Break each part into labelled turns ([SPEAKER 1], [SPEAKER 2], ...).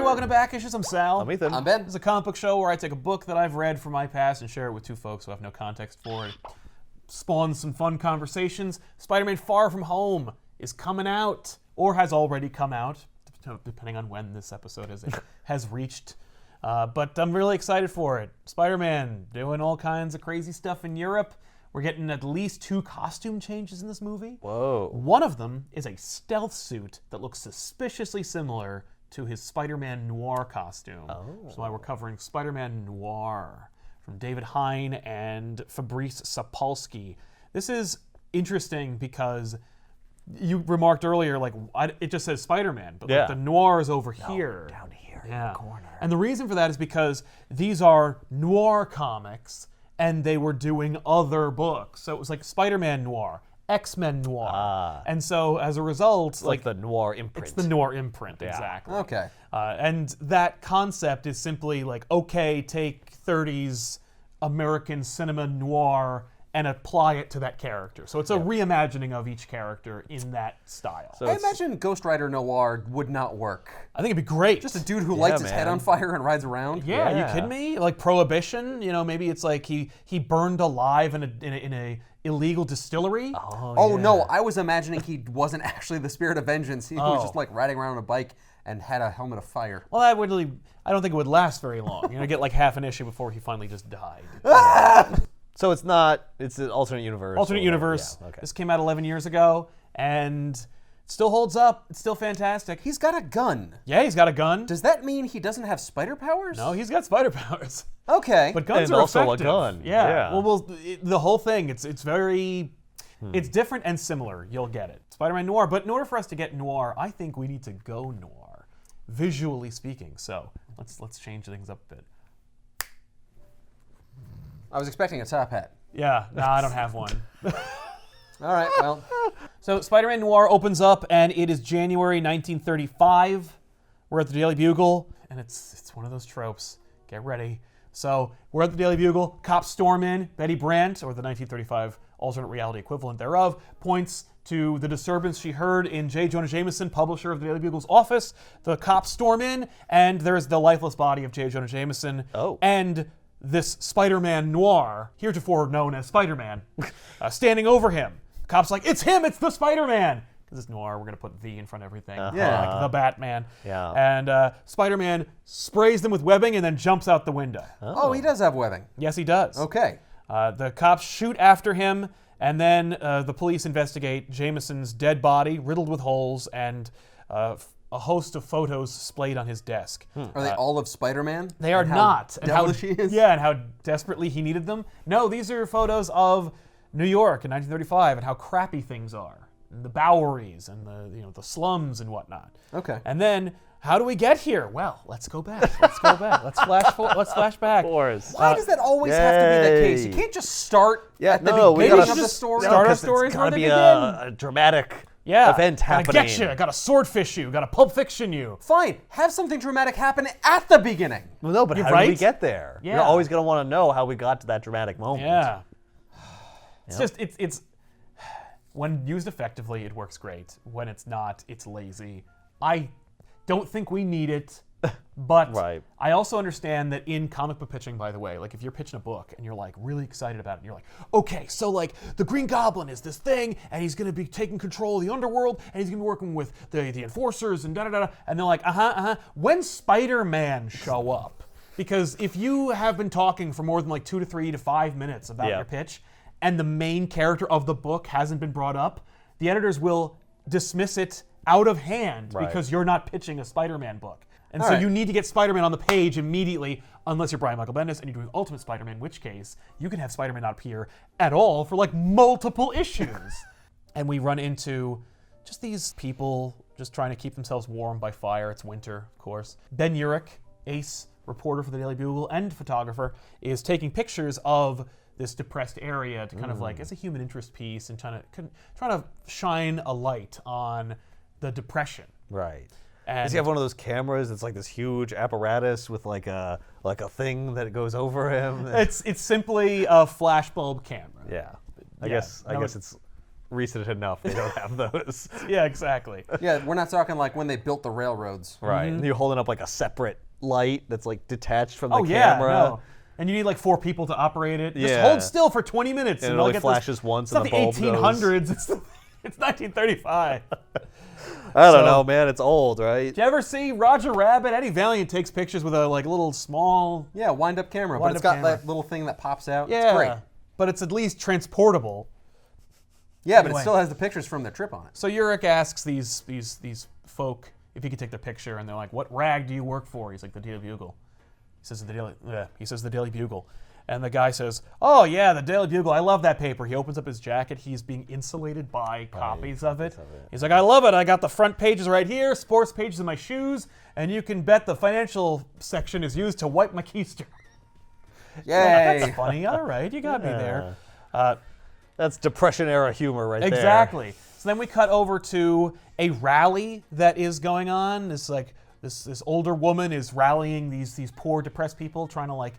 [SPEAKER 1] Welcome back, Issues. I'm Sal.
[SPEAKER 2] I'm Ethan.
[SPEAKER 3] I'm Ben.
[SPEAKER 1] This is a comic book show where I take a book that I've read from my past and share it with two folks who have no context for it. Spawns some fun conversations. Spider-Man Far From Home is coming out, or has already come out, depending on when this episode has reached. But I'm really excited for it. Spider-Man doing all kinds of crazy stuff in Europe. We're getting at least 2 costume changes in this movie.
[SPEAKER 2] Whoa.
[SPEAKER 1] One of them is a stealth suit that looks suspiciously similar to his Spider-Man Noir costume. Which is why we're covering Spider-Man Noir from David Hine and Fabrice Sapolsky. This is interesting because you remarked earlier, like, it just says Spider-Man, but like, the Noir is over here.
[SPEAKER 2] Down here in the corner.
[SPEAKER 1] And the reason for that is because these are noir comics, and they were doing other books. So it was like Spider-Man Noir, X-Men Noir. And so as a result,
[SPEAKER 2] It's like the noir imprint.
[SPEAKER 1] it's the noir imprint, exactly.
[SPEAKER 3] Okay.
[SPEAKER 1] And that concept is simply like, okay, take 30s American cinema noir and apply it to that character. So it's a reimagining of each character in that style.
[SPEAKER 2] So
[SPEAKER 3] I imagine Ghost Rider Noir would not work.
[SPEAKER 1] I think it'd be great.
[SPEAKER 3] Just a dude who lights his head on fire and rides around.
[SPEAKER 1] Yeah, are you kidding me? Like Prohibition, maybe it's like he burned alive in a illegal distillery.
[SPEAKER 3] Oh no, I was imagining he wasn't actually the Spirit of Vengeance. He was just like riding around on a bike and had a helmet of fire.
[SPEAKER 1] Well, I don't think it would last very long. Get like half an issue before he finally just died.
[SPEAKER 2] So it's an alternate universe.
[SPEAKER 1] Alternate universe.
[SPEAKER 2] Yeah, okay.
[SPEAKER 1] This came out 11 years ago, and it still holds up. It's still fantastic.
[SPEAKER 3] He's got a gun.
[SPEAKER 1] Yeah, he's got a gun.
[SPEAKER 3] Does that mean he doesn't have spider powers?
[SPEAKER 1] No, he's got spider powers.
[SPEAKER 3] Okay.
[SPEAKER 1] But guns
[SPEAKER 2] And
[SPEAKER 1] are
[SPEAKER 2] also
[SPEAKER 1] effective.
[SPEAKER 2] a gun.
[SPEAKER 1] Yeah.
[SPEAKER 2] Yeah.
[SPEAKER 1] Well, the whole thing, it's very... It's different and similar. You'll get it. Spider-Man Noir. But in order for us to get noir, I think we need to go noir, visually speaking. So let's change things up a bit.
[SPEAKER 3] I was expecting a top hat.
[SPEAKER 1] Yeah, no, I don't have one.
[SPEAKER 3] All right, well.
[SPEAKER 1] So Spider-Man Noir opens up, and it is January 1935. We're at the Daily Bugle, and it's one of those tropes. Get ready. So we're at the Daily Bugle. Cops storm in. Betty Brant, or the 1935 alternate reality equivalent thereof, points to the disturbance she heard in J. Jonah Jameson, publisher of the Daily Bugle's office. The cops storm in, and there's the lifeless body of J. Jonah Jameson. And this Spider-Man Noir, heretofore known as Spider-Man, standing over him. The cop's like, it's him, it's the Spider-Man. Because it's noir, we're going to put the in front of everything.
[SPEAKER 3] Yeah.
[SPEAKER 1] Like the Batman.
[SPEAKER 2] Yeah.
[SPEAKER 1] And Spider-Man sprays them with webbing and then jumps out the window.
[SPEAKER 3] Oh, he does have webbing.
[SPEAKER 1] Yes, he does.
[SPEAKER 3] Okay.
[SPEAKER 1] The cops shoot after him, and then the police investigate Jameson's dead body, riddled with holes, and a host of photos splayed on his desk.
[SPEAKER 3] Are they all of Spider-Man?
[SPEAKER 1] They are not.
[SPEAKER 3] And how devilish he is?
[SPEAKER 1] Yeah, and how desperately he needed them. No, these are photos of New York in 1935 and how crappy things are. And the Boweries and the slums and whatnot.
[SPEAKER 3] Okay.
[SPEAKER 1] And then, how do we get here? Well, let's go back. Let's flash back.
[SPEAKER 2] Of course.
[SPEAKER 3] Why does that always have to be the case? You can't just start at the beginning of the story.
[SPEAKER 1] Start our stories
[SPEAKER 2] It's
[SPEAKER 1] where
[SPEAKER 2] got to
[SPEAKER 1] they
[SPEAKER 2] be
[SPEAKER 1] begin.
[SPEAKER 2] a dramatic event happening.
[SPEAKER 1] Gotta get you. Gotta swordfish you. Gotta Pulp Fiction you.
[SPEAKER 3] Fine, have something dramatic happen at the beginning.
[SPEAKER 2] Well, no, but
[SPEAKER 1] You're
[SPEAKER 2] how did we
[SPEAKER 1] right.
[SPEAKER 2] get there?
[SPEAKER 1] Yeah.
[SPEAKER 2] You're always going to want to know how we got to that dramatic moment.
[SPEAKER 1] Yeah. It's just, it's when used effectively, it works great. When it's not, it's lazy. I don't think we need it, but
[SPEAKER 2] Right.
[SPEAKER 1] I also understand that in comic book pitching, by the way, like if you're pitching a book and you're like really excited about it, and you're like, okay, so like the Green Goblin is this thing, and he's gonna be taking control of the underworld, and he's gonna be working with the enforcers and da-da-da-da, and they're like, when Spider-Man show up? Because if you have been talking for more than like 2 to 3 to 5 minutes about your pitch, and the main character of the book hasn't been brought up, the editors will dismiss it out of hand because you're not pitching a Spider-Man book. And so you need to get Spider-Man on the page immediately, unless you're Brian Michael Bendis and you're doing Ultimate Spider-Man, in which case you can have Spider-Man not appear at all for like multiple issues. And we run into just these people just trying to keep themselves warm by fire. It's winter, of course. Ben Urich, ace reporter for the Daily Bugle and photographer, is taking pictures of this depressed area to kind of like, as a human interest piece and trying to shine a light on the depression.
[SPEAKER 2] Right.
[SPEAKER 1] And
[SPEAKER 2] Does he have one of those cameras that's like this huge apparatus with like a thing that goes over him?
[SPEAKER 1] it's simply a flashbulb camera.
[SPEAKER 2] Yeah. I
[SPEAKER 1] Yeah,
[SPEAKER 2] guess
[SPEAKER 1] no,
[SPEAKER 2] it's recent enough they don't have those.
[SPEAKER 1] Yeah, exactly.
[SPEAKER 3] Yeah, we're not talking like when they built the railroads.
[SPEAKER 2] Right. And you're holding up like a separate light that's like detached from the
[SPEAKER 1] Oh yeah,
[SPEAKER 2] camera.
[SPEAKER 1] no. And you need like 4 people to operate it. Just
[SPEAKER 2] Yeah.
[SPEAKER 1] hold still for 20 minutes,
[SPEAKER 2] And it
[SPEAKER 1] I'll
[SPEAKER 2] only
[SPEAKER 1] get
[SPEAKER 2] flashes
[SPEAKER 1] this.
[SPEAKER 2] once
[SPEAKER 1] It's
[SPEAKER 2] and
[SPEAKER 1] not
[SPEAKER 2] the bulb
[SPEAKER 1] the 1800s. It's 1935.
[SPEAKER 2] I don't
[SPEAKER 1] So-
[SPEAKER 2] know, man. It's old, right?
[SPEAKER 1] Did you ever see Roger Rabbit? Eddie Valiant takes pictures with a like little small.
[SPEAKER 3] Yeah, wind-up camera, but
[SPEAKER 1] Wind-up
[SPEAKER 3] it's got
[SPEAKER 1] camera.
[SPEAKER 3] that little thing that pops out.
[SPEAKER 1] Yeah,
[SPEAKER 3] It's great.
[SPEAKER 1] but it's at least transportable.
[SPEAKER 3] Yeah, but
[SPEAKER 1] Anyway.
[SPEAKER 3] it still has the pictures from their trip on it.
[SPEAKER 1] So Urich asks these folk if he could take their picture, and they're like, "What rag do you work for?" He's like, "The Daily Bugle." He says the Daily Bugle, and the guy says, "Oh yeah, the Daily Bugle. I love that paper." He opens up his jacket. He's being insulated by copies of it. He's like, "I love it. I got the front pages right here, sports pages in my shoes, and you can bet the financial section is used to wipe my keister."
[SPEAKER 3] Yay!
[SPEAKER 1] That's funny. All right, you got me there.
[SPEAKER 2] That's Depression era humor right there.
[SPEAKER 1] Exactly. So then we cut over to a rally that is going on. This older woman is rallying these poor depressed people, trying to like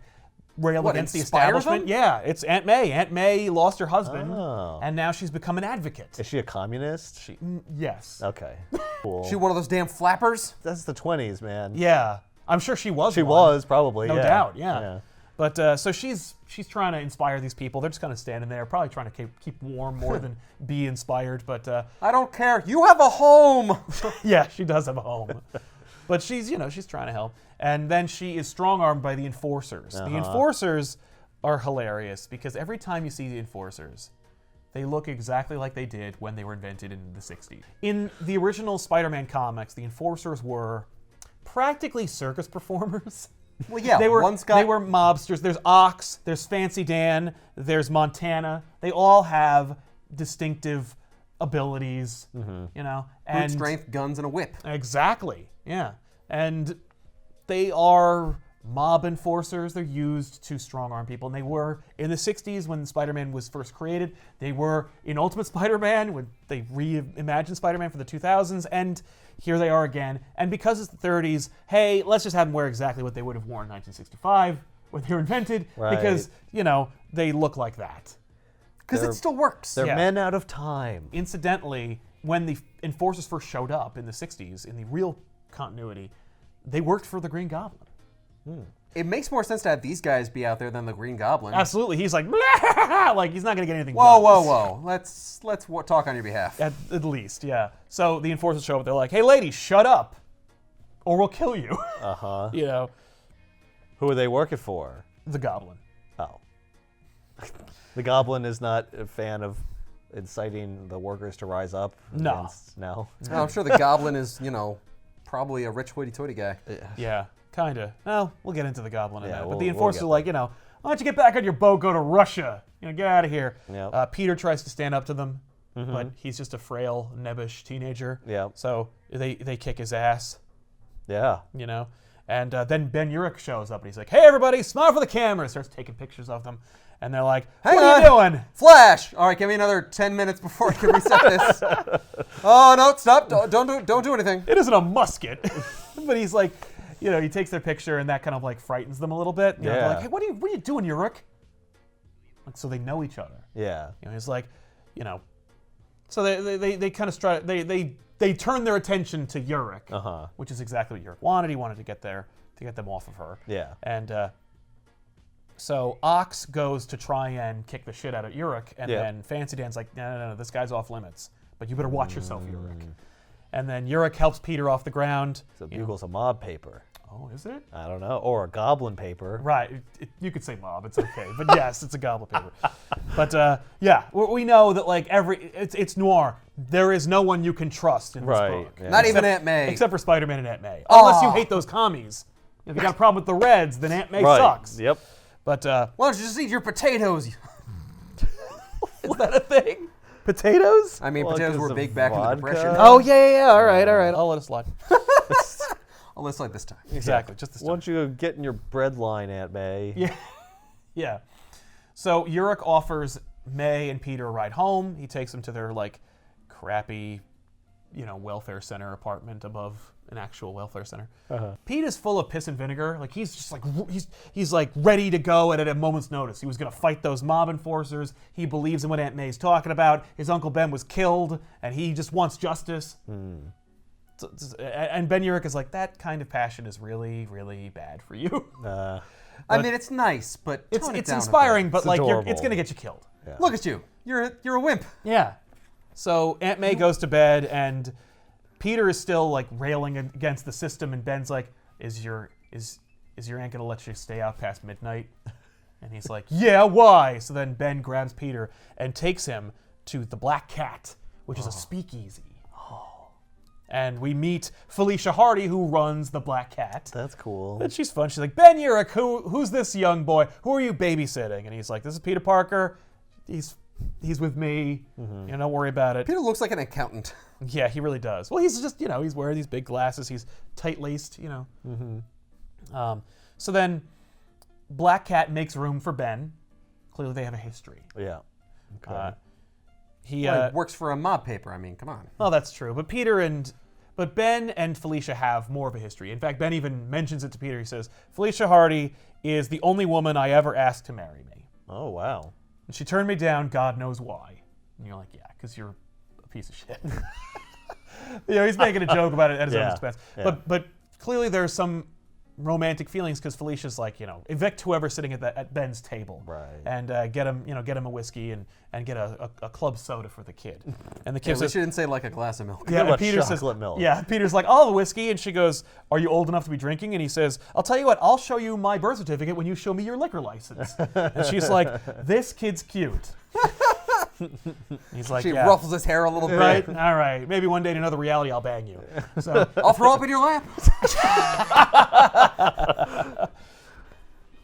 [SPEAKER 1] rail
[SPEAKER 3] What,
[SPEAKER 1] against the
[SPEAKER 3] inspire
[SPEAKER 1] establishment.
[SPEAKER 3] them?
[SPEAKER 1] Yeah, it's Aunt May. Aunt May lost her husband,
[SPEAKER 2] Oh.
[SPEAKER 1] and now she's become an advocate.
[SPEAKER 2] Is she a communist?
[SPEAKER 1] Yes.
[SPEAKER 2] Okay. Cool.
[SPEAKER 3] She one of those damn flappers?
[SPEAKER 2] That's the 20s, man.
[SPEAKER 1] Yeah, I'm sure she was.
[SPEAKER 2] She
[SPEAKER 1] one.
[SPEAKER 2] was probably.
[SPEAKER 1] No
[SPEAKER 2] yeah.
[SPEAKER 1] doubt. Yeah. But so she's trying to inspire these people. They're just kind of standing there, probably trying to keep warm more than be inspired. But
[SPEAKER 3] I don't care. You have a home!
[SPEAKER 1] yeah, she does have a home. But she's trying to help. And then she is strong-armed by the enforcers. The enforcers are hilarious because every time you see the enforcers, they look exactly like they did when they were invented in the 60s. In the original Spider-Man comics, the enforcers were practically circus performers.
[SPEAKER 3] Well, yeah,
[SPEAKER 1] They were
[SPEAKER 3] one's
[SPEAKER 1] mobsters. There's Ox, there's Fancy Dan, there's Montana. They all have distinctive abilities, you know.
[SPEAKER 3] brute strength, guns, and a whip.
[SPEAKER 1] Exactly, yeah. And they are mob enforcers. They're used to strong-arm people. And they were in the 60s when Spider-Man was first created. They were in Ultimate Spider-Man when they reimagined Spider-Man for the 2000s. And here they are again. And because it's the 30s, hey, let's just have them wear exactly what they would have worn in 1965 when they were invented.
[SPEAKER 2] Right.
[SPEAKER 1] Because, they look like that.
[SPEAKER 3] Because it still works.
[SPEAKER 2] They're
[SPEAKER 1] Yeah.
[SPEAKER 2] men out of time.
[SPEAKER 1] Incidentally, when the enforcers first showed up in the 60s, in the real continuity, they worked for the Green Goblin.
[SPEAKER 3] It makes more sense to have these guys be out there than the Green Goblin.
[SPEAKER 1] Absolutely. He's like, "Blah!" Like he's not going to get anything
[SPEAKER 3] Whoa,
[SPEAKER 1] done.
[SPEAKER 3] whoa, whoa. Let's talk on your behalf.
[SPEAKER 1] At least, yeah. So the enforcers show up. They're like, "Hey, lady, shut up, or we'll kill you."
[SPEAKER 2] Uh-huh. Who are they working for?
[SPEAKER 1] The Goblin.
[SPEAKER 2] Oh. The Goblin is not a fan of inciting the workers to rise up?
[SPEAKER 1] No.
[SPEAKER 3] Oh, I'm sure the Goblin is, probably a rich hoity-toity guy.
[SPEAKER 1] Yeah, kind of. Well, we'll get into the Goblin in
[SPEAKER 2] Yeah,
[SPEAKER 1] that. But
[SPEAKER 2] we'll-
[SPEAKER 1] the
[SPEAKER 2] we'll
[SPEAKER 1] enforcers
[SPEAKER 2] get
[SPEAKER 1] are like, why don't you get back on your boat, go to Russia? Get out of here.
[SPEAKER 2] Yep.
[SPEAKER 1] Peter tries to stand up to them, but he's just a frail, nebbish teenager.
[SPEAKER 2] Yep.
[SPEAKER 1] So they kick his ass.
[SPEAKER 2] Yeah.
[SPEAKER 1] And then Ben Urich shows up and he's like, "Hey everybody, smile for the camera." Starts taking pictures of them, and they're like,
[SPEAKER 3] Hang
[SPEAKER 1] "What are you doing?"
[SPEAKER 3] Flash! All right, give me another 10 minutes before I can reset this. Oh, no, stop. Don't do anything.
[SPEAKER 1] It isn't a musket, but he's like, he takes their picture and that kind of like frightens them a little bit. They're
[SPEAKER 2] Yeah.
[SPEAKER 1] like, "Hey, what are you doing, Urich?" Like, so they know each other.
[SPEAKER 2] Yeah.
[SPEAKER 1] He's like, so they kind of they turn their attention to Urich, which is exactly what Urich wanted. He wanted to get them off of her.
[SPEAKER 2] Yeah.
[SPEAKER 1] And so Ox goes to try and kick the shit out of Urich, and
[SPEAKER 2] Yeah.
[SPEAKER 1] then Fancy Dan's like, no, this guy's off limits. But you better watch yourself, Urich. And then Urich helps Peter off the ground.
[SPEAKER 2] So Bugle's a mob paper.
[SPEAKER 1] Oh, is it?
[SPEAKER 2] I don't know. Or a goblin paper.
[SPEAKER 1] Right. You could say mob. It's okay. But yes, it's a goblin paper. But yeah, we know that like it's noir. There is no one you can trust in this
[SPEAKER 2] Right,
[SPEAKER 1] book.
[SPEAKER 2] yeah.
[SPEAKER 3] Not even Aunt May.
[SPEAKER 1] Except for Spider-Man and Aunt May. Unless you hate those commies. If you got a problem with the Reds, then Aunt May
[SPEAKER 2] Right.
[SPEAKER 1] sucks.
[SPEAKER 2] Yep.
[SPEAKER 1] But
[SPEAKER 3] Why don't you just eat your potatoes?
[SPEAKER 1] is that a thing?
[SPEAKER 2] Potatoes?
[SPEAKER 3] I mean,
[SPEAKER 2] Well,
[SPEAKER 3] potatoes
[SPEAKER 2] 'cause
[SPEAKER 3] were
[SPEAKER 2] of
[SPEAKER 3] big back in the
[SPEAKER 2] vodka.
[SPEAKER 3] Depression.
[SPEAKER 1] Oh yeah. All right. I'll let it slide.
[SPEAKER 3] Oh, let's like this time.
[SPEAKER 1] Exactly. Just this
[SPEAKER 2] Why
[SPEAKER 1] time.
[SPEAKER 2] don't you get in your bread line, Aunt May?
[SPEAKER 1] Yeah. Yeah. So Urich offers May and Peter a ride home. He takes them to their like crappy, welfare center apartment above an actual welfare center.
[SPEAKER 2] Uh-huh.
[SPEAKER 1] Pete is full of piss and vinegar. Like he's just like he's like ready to go at a moment's notice. He was gonna fight those mob enforcers. He believes in what Aunt May's talking about. His Uncle Ben was killed, and he just wants justice. And Ben Urich is like, that kind of passion is really, really bad for you.
[SPEAKER 3] I mean, it's nice, but
[SPEAKER 1] It's
[SPEAKER 3] tone it
[SPEAKER 1] it's
[SPEAKER 3] down a
[SPEAKER 1] inspiring,
[SPEAKER 3] bit.
[SPEAKER 1] but like
[SPEAKER 2] adorable.
[SPEAKER 1] it's gonna get you killed.
[SPEAKER 2] Yeah.
[SPEAKER 3] Look at you. You're a wimp.
[SPEAKER 1] Yeah. So Aunt May goes to bed, and Peter is still like railing against the system, and Ben's like, "Is your aunt gonna let you stay out past midnight?" And he's like, "Yeah, why?" So then Ben grabs Peter and takes him to the Black Cat, which is a speakeasy. And we meet Felicia Hardy, who runs the Black Cat.
[SPEAKER 2] That's cool.
[SPEAKER 1] And she's fun. She's like, "Ben Urich, who's this young boy? Who are you babysitting?" And he's like, "This is Peter Parker. He's with me. You know, don't worry about it."
[SPEAKER 3] Peter looks like an accountant.
[SPEAKER 1] Yeah, he really does. Well, he's just, he's wearing these big glasses. He's tight-laced, So then Black Cat makes room for Ben. Clearly they have a history.
[SPEAKER 2] Yeah. Okay.
[SPEAKER 1] He
[SPEAKER 3] works for a mob paper. I mean, come on.
[SPEAKER 1] Well, that's true. But Ben and Felicia have more of a history. In fact, Ben even mentions it to Peter. He says, "Felicia Hardy is the only woman I ever asked to marry me.
[SPEAKER 2] Oh, wow.
[SPEAKER 1] And she turned me down, God knows why." And you're like, yeah, because you're a piece of shit. He's making a joke about it at his own expense.
[SPEAKER 2] Yeah.
[SPEAKER 1] But clearly there's some romantic feelings because Felicia's like, evict whoever's sitting at Ben's table,
[SPEAKER 2] Right.
[SPEAKER 1] and get him a whiskey and get a club soda for the kid. And the kid
[SPEAKER 3] At least
[SPEAKER 1] says,
[SPEAKER 3] you didn't say like a glass of milk.
[SPEAKER 1] yeah, and
[SPEAKER 2] about
[SPEAKER 1] Peter says,
[SPEAKER 2] chocolate milk?
[SPEAKER 1] yeah, Peter's like, "I'll have a whiskey," and she goes, "Are you old enough to be drinking?" And he says, "I'll tell you what, I'll show you my birth certificate when you show me your liquor license." And she's like, "This kid's cute." He's like,
[SPEAKER 3] She
[SPEAKER 1] "Yeah,
[SPEAKER 3] ruffles his hair a little bit.
[SPEAKER 1] right, all right, maybe one day in another reality I'll bang you." So,
[SPEAKER 3] I'll throw up in your lap.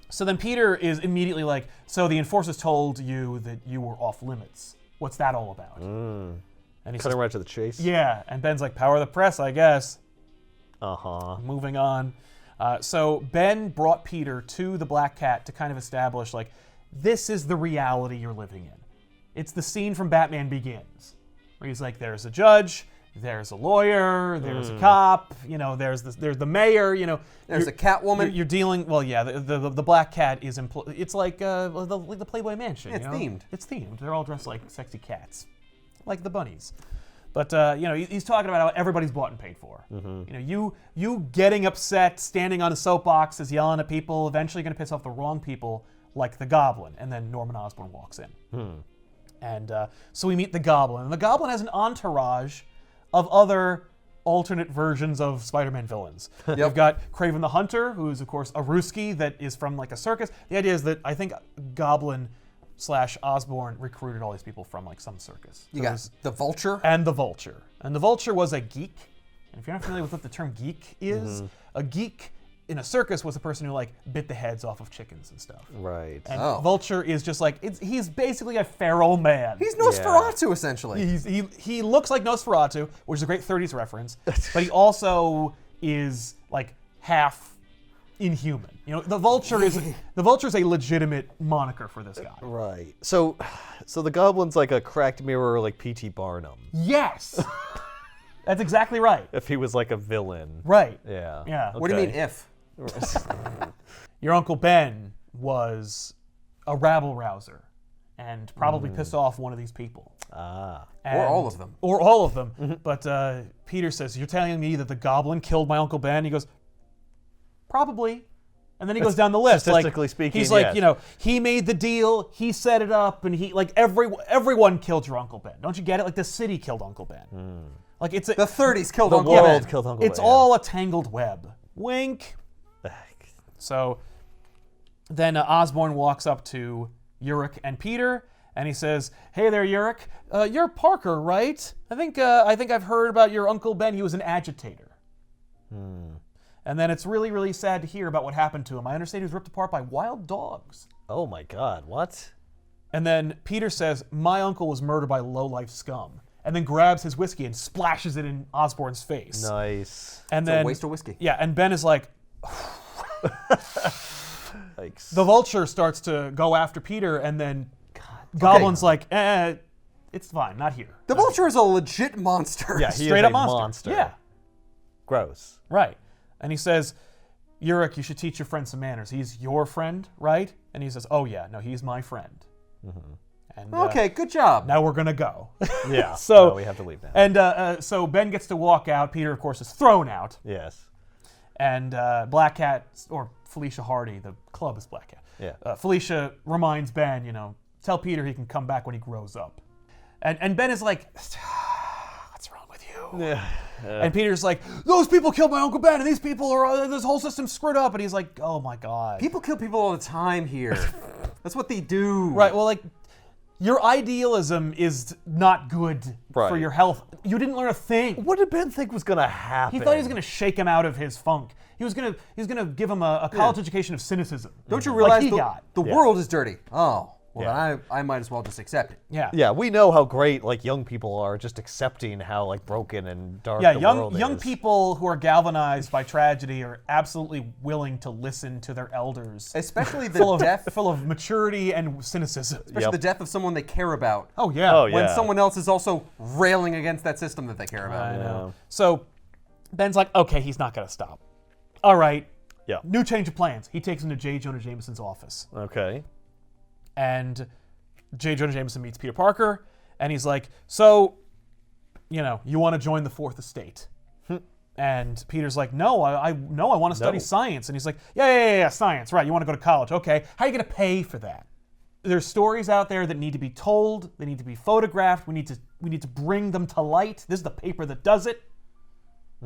[SPEAKER 1] so then Peter is immediately like, "So the enforcers told you that you were off limits. What's that all about?" And he says,
[SPEAKER 2] Cutting right to the chase.
[SPEAKER 1] "Yeah," and Ben's like, "Power of the press, I guess."
[SPEAKER 2] Uh-huh.
[SPEAKER 1] Moving on. So Ben brought Peter to the Black Cat to kind of establish, like, this is the reality you're living in. It's the scene from Batman Begins, where he's like, there's a judge, there's a lawyer, there's a cop, there's the mayor,
[SPEAKER 3] There's a Catwoman.
[SPEAKER 1] You're dealing, well, yeah, the Black Cat is, it's like the Playboy Mansion.
[SPEAKER 3] It's themed.
[SPEAKER 1] It's themed. They're all dressed like sexy cats, like the bunnies. But he's talking about how everybody's bought and paid for. You getting upset, standing on a soapbox, is yelling at people, eventually going to piss off the wrong people, like the Goblin. And then Norman Osborn walks in. And so we meet the Goblin. And the Goblin has an entourage of other alternate versions of Spider-Man villains. You've got Kraven the Hunter, who is, of course, a Ruski that is from like a circus. The idea is that I think Goblin / Osborn recruited all these people from like some circus.
[SPEAKER 3] You got the Vulture.
[SPEAKER 1] And the Vulture. And the Vulture was a geek. And if you're not familiar with what the term geek is, a geek in a circus was a person who like bit the heads off of chickens and stuff.
[SPEAKER 2] Right.
[SPEAKER 1] And Vulture is just like, he's basically a feral man.
[SPEAKER 3] He's Nosferatu, essentially.
[SPEAKER 1] He looks like Nosferatu, which is a great 30s reference, but he also is like half inhuman. The Vulture is a legitimate moniker for this guy.
[SPEAKER 2] Right. So the Goblin's like a cracked mirror, like P.T. Barnum.
[SPEAKER 1] Yes. That's exactly right.
[SPEAKER 2] If he was like a villain.
[SPEAKER 1] Right.
[SPEAKER 2] Yeah.
[SPEAKER 1] Yeah.
[SPEAKER 3] What do you mean if?
[SPEAKER 1] Your Uncle Ben was a rabble rouser and probably pissed off one of these people.
[SPEAKER 2] Ah.
[SPEAKER 3] Or all of them.
[SPEAKER 1] Or all of them. But Peter says, "You're telling me that the Goblin killed my Uncle Ben?" He goes, "Probably." And then he goes down the list.
[SPEAKER 2] Statistically speaking,
[SPEAKER 1] he's like,
[SPEAKER 2] yes.
[SPEAKER 1] he made the deal, he set it up, and he everyone killed your Uncle Ben. Don't you get it? Like the city killed Uncle Ben. Like it's
[SPEAKER 3] The 30s killed
[SPEAKER 2] The
[SPEAKER 3] Uncle
[SPEAKER 2] world
[SPEAKER 3] Ben.
[SPEAKER 2] killed Uncle Ben.
[SPEAKER 1] it's all a tangled web. Wink. So then Osborn walks up to Urich and Peter, and he says, "Hey there, Urich. You're Parker, right? I think I've heard about your Uncle Ben. He was an agitator." And then it's really, really sad to hear about what happened to him. I understand he was ripped apart by wild dogs.
[SPEAKER 2] Oh my God, what?
[SPEAKER 1] And then Peter says, "My uncle was murdered by low-life scum," and then grabs his whiskey and splashes it in Osborn's face.
[SPEAKER 2] Nice.
[SPEAKER 1] And
[SPEAKER 3] It's
[SPEAKER 1] then
[SPEAKER 3] a waste of whiskey.
[SPEAKER 1] Yeah, and Ben is like,
[SPEAKER 2] Yikes.
[SPEAKER 1] the Vulture starts to go after Peter, and then Goblin's like, it's fine, not here.
[SPEAKER 3] The Vulture is a legit monster.
[SPEAKER 2] Yeah, he
[SPEAKER 1] Straight
[SPEAKER 2] is
[SPEAKER 1] up
[SPEAKER 2] a
[SPEAKER 1] monster. Yeah.
[SPEAKER 2] gross.
[SPEAKER 1] Right. And he says, Urich, you should teach your friend some manners. He's your friend, right? And he says, oh yeah, no, he's my friend. And,
[SPEAKER 3] Okay, good job.
[SPEAKER 1] now we're going to go.
[SPEAKER 2] Yeah.
[SPEAKER 1] So
[SPEAKER 2] no, we have to leave now.
[SPEAKER 1] And so Ben gets to walk out. Peter, of course, is thrown out.
[SPEAKER 2] Yes.
[SPEAKER 1] And Black Cat, or Felicia Hardy, the club is Black Cat.
[SPEAKER 2] Yeah.
[SPEAKER 1] Felicia reminds Ben, tell Peter he can come back when he grows up. And Ben is like, what's wrong with you?
[SPEAKER 2] Yeah.
[SPEAKER 1] And Peter's like, those people killed my Uncle Ben, and these people are, this whole system's screwed up. And he's like, oh my God.
[SPEAKER 3] People kill people all the time here. That's what they do.
[SPEAKER 1] Right, well, like, your idealism is not good for
[SPEAKER 2] Right.
[SPEAKER 1] your health. You didn't learn a thing.
[SPEAKER 2] What did Ben think was gonna happen?
[SPEAKER 1] He thought he was going to shake him out of his funk. He was going to give him a college education of cynicism.
[SPEAKER 3] Don't you realize the
[SPEAKER 2] Yeah.
[SPEAKER 3] world is dirty? Oh, well,
[SPEAKER 2] Yeah.
[SPEAKER 3] then I might as well just accept it.
[SPEAKER 1] Yeah.
[SPEAKER 2] Yeah, we know how great like young people are just accepting how like broken and dark
[SPEAKER 1] Yeah,
[SPEAKER 2] the
[SPEAKER 1] young
[SPEAKER 2] world is.
[SPEAKER 1] people who are galvanized by tragedy are absolutely willing to listen to their elders.
[SPEAKER 3] Especially the
[SPEAKER 1] full
[SPEAKER 3] death,
[SPEAKER 1] of maturity and cynicism.
[SPEAKER 3] especially the death of someone they care about.
[SPEAKER 1] Oh yeah.
[SPEAKER 2] Oh, yeah.
[SPEAKER 3] When someone else is also railing against that system that they care about.
[SPEAKER 1] I know. So Ben's like, okay, he's not going to stop. All right.
[SPEAKER 2] Yeah.
[SPEAKER 1] New change of plans. He takes him to J. Jonah Jameson's office.
[SPEAKER 2] Okay.
[SPEAKER 1] And J. Jonah Jameson meets Peter Parker, and he's like, so, you want to join the Fourth Estate? And Peter's like, no, I want to study
[SPEAKER 2] No.
[SPEAKER 1] science. And he's like, yeah, science, right, you want to go to college, okay. How are you going to pay for that? There's stories out there that need to be told, they need to be photographed, we need to bring them to light. This is the paper that does it.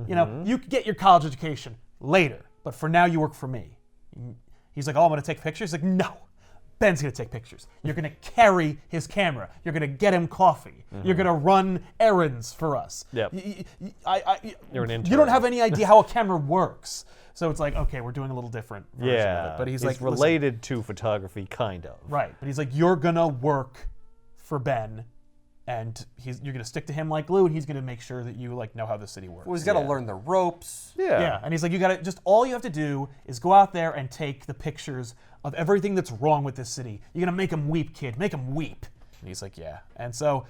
[SPEAKER 1] You can get your college education later, but for now you work for me. He's like, oh, I'm going to take pictures? He's like, no. Ben's going to take pictures. You're going to carry his camera. You're going to get him coffee. You're going to run errands for us.
[SPEAKER 2] Yep. You're an intern.
[SPEAKER 1] You don't have any idea how a camera works. So it's like, okay, we're doing a liting different version of
[SPEAKER 2] Yeah.
[SPEAKER 1] it. But he's
[SPEAKER 2] it's
[SPEAKER 1] like, listen,
[SPEAKER 2] related to photography, kind of.
[SPEAKER 1] right. But he's like, you're going to work for Ben, and you're going to stick to him like glue, and he's going to make sure that you know how the city works.
[SPEAKER 3] Well, he's got to
[SPEAKER 2] Yeah.
[SPEAKER 3] learn the ropes.
[SPEAKER 1] Yeah, and he's like, all you have to do is go out there and take the pictures of everything that's wrong with this city. You're gonna make them weep, kid. Make them weep. And he's like, yeah. And so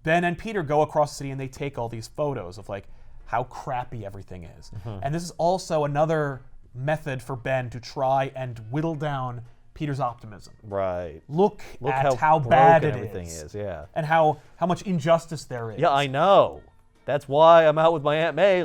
[SPEAKER 1] Ben and Peter go across the city and they take all these photos of how crappy everything is. And this is also another method for Ben to try and whittle down Peter's optimism.
[SPEAKER 2] Right.
[SPEAKER 1] Look
[SPEAKER 2] Look
[SPEAKER 1] at how bad it
[SPEAKER 2] broken everything is. Yeah.
[SPEAKER 1] and how much injustice there is.
[SPEAKER 2] Yeah, I know. That's why I'm out with my Aunt May,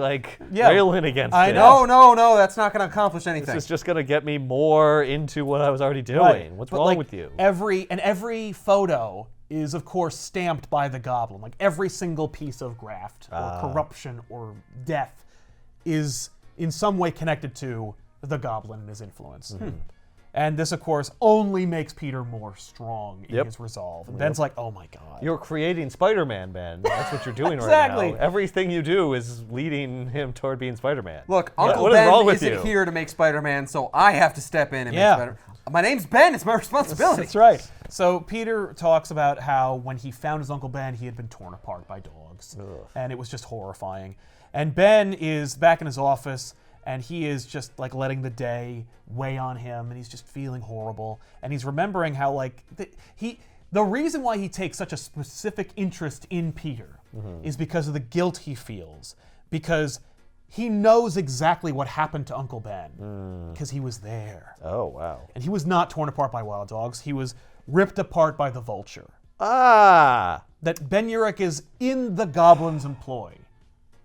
[SPEAKER 2] railing against
[SPEAKER 1] I
[SPEAKER 2] it.
[SPEAKER 1] know.
[SPEAKER 3] No, that's not going to accomplish anything.
[SPEAKER 2] This is just going to get me more into what I was already doing.
[SPEAKER 1] Right.
[SPEAKER 2] What's
[SPEAKER 1] But,
[SPEAKER 2] wrong with you?
[SPEAKER 1] Every photo is, of course, stamped by the Goblin. Like every single piece of graft or corruption or death is in some way connected to the Goblin and his influence. And this, of course, only makes Peter more strong in
[SPEAKER 2] Yep.
[SPEAKER 1] his resolve. And Ben's like, oh my God.
[SPEAKER 2] You're creating Spider-Man, Ben. That's what you're doing
[SPEAKER 1] Exactly.
[SPEAKER 2] right now. Everything you do is leading him toward being Spider-Man.
[SPEAKER 3] Look,
[SPEAKER 2] What-
[SPEAKER 3] Uncle
[SPEAKER 2] what is
[SPEAKER 3] Ben
[SPEAKER 2] wrong with
[SPEAKER 3] isn't
[SPEAKER 2] you?
[SPEAKER 3] here to make Spider-Man, so I have to step in and
[SPEAKER 1] Yeah.
[SPEAKER 3] make Spider-Man. My name's Ben. It's my responsibility.
[SPEAKER 1] That's right. So Peter talks about how when he found his Uncle Ben, he had been torn apart by dogs. And it was just horrifying. And Ben is back in his office, and he is just letting the day weigh on him, and he's just feeling horrible. And he's remembering how the reason why he takes such a specific interest in Peter is because of the guilt he feels, because he knows exactly what happened to Uncle Ben, because he was there.
[SPEAKER 2] Oh, wow.
[SPEAKER 1] And he was not torn apart by wild dogs. He was ripped apart by the Vulture.
[SPEAKER 2] Ah!
[SPEAKER 1] That Ben Urich is in the Goblin's employ.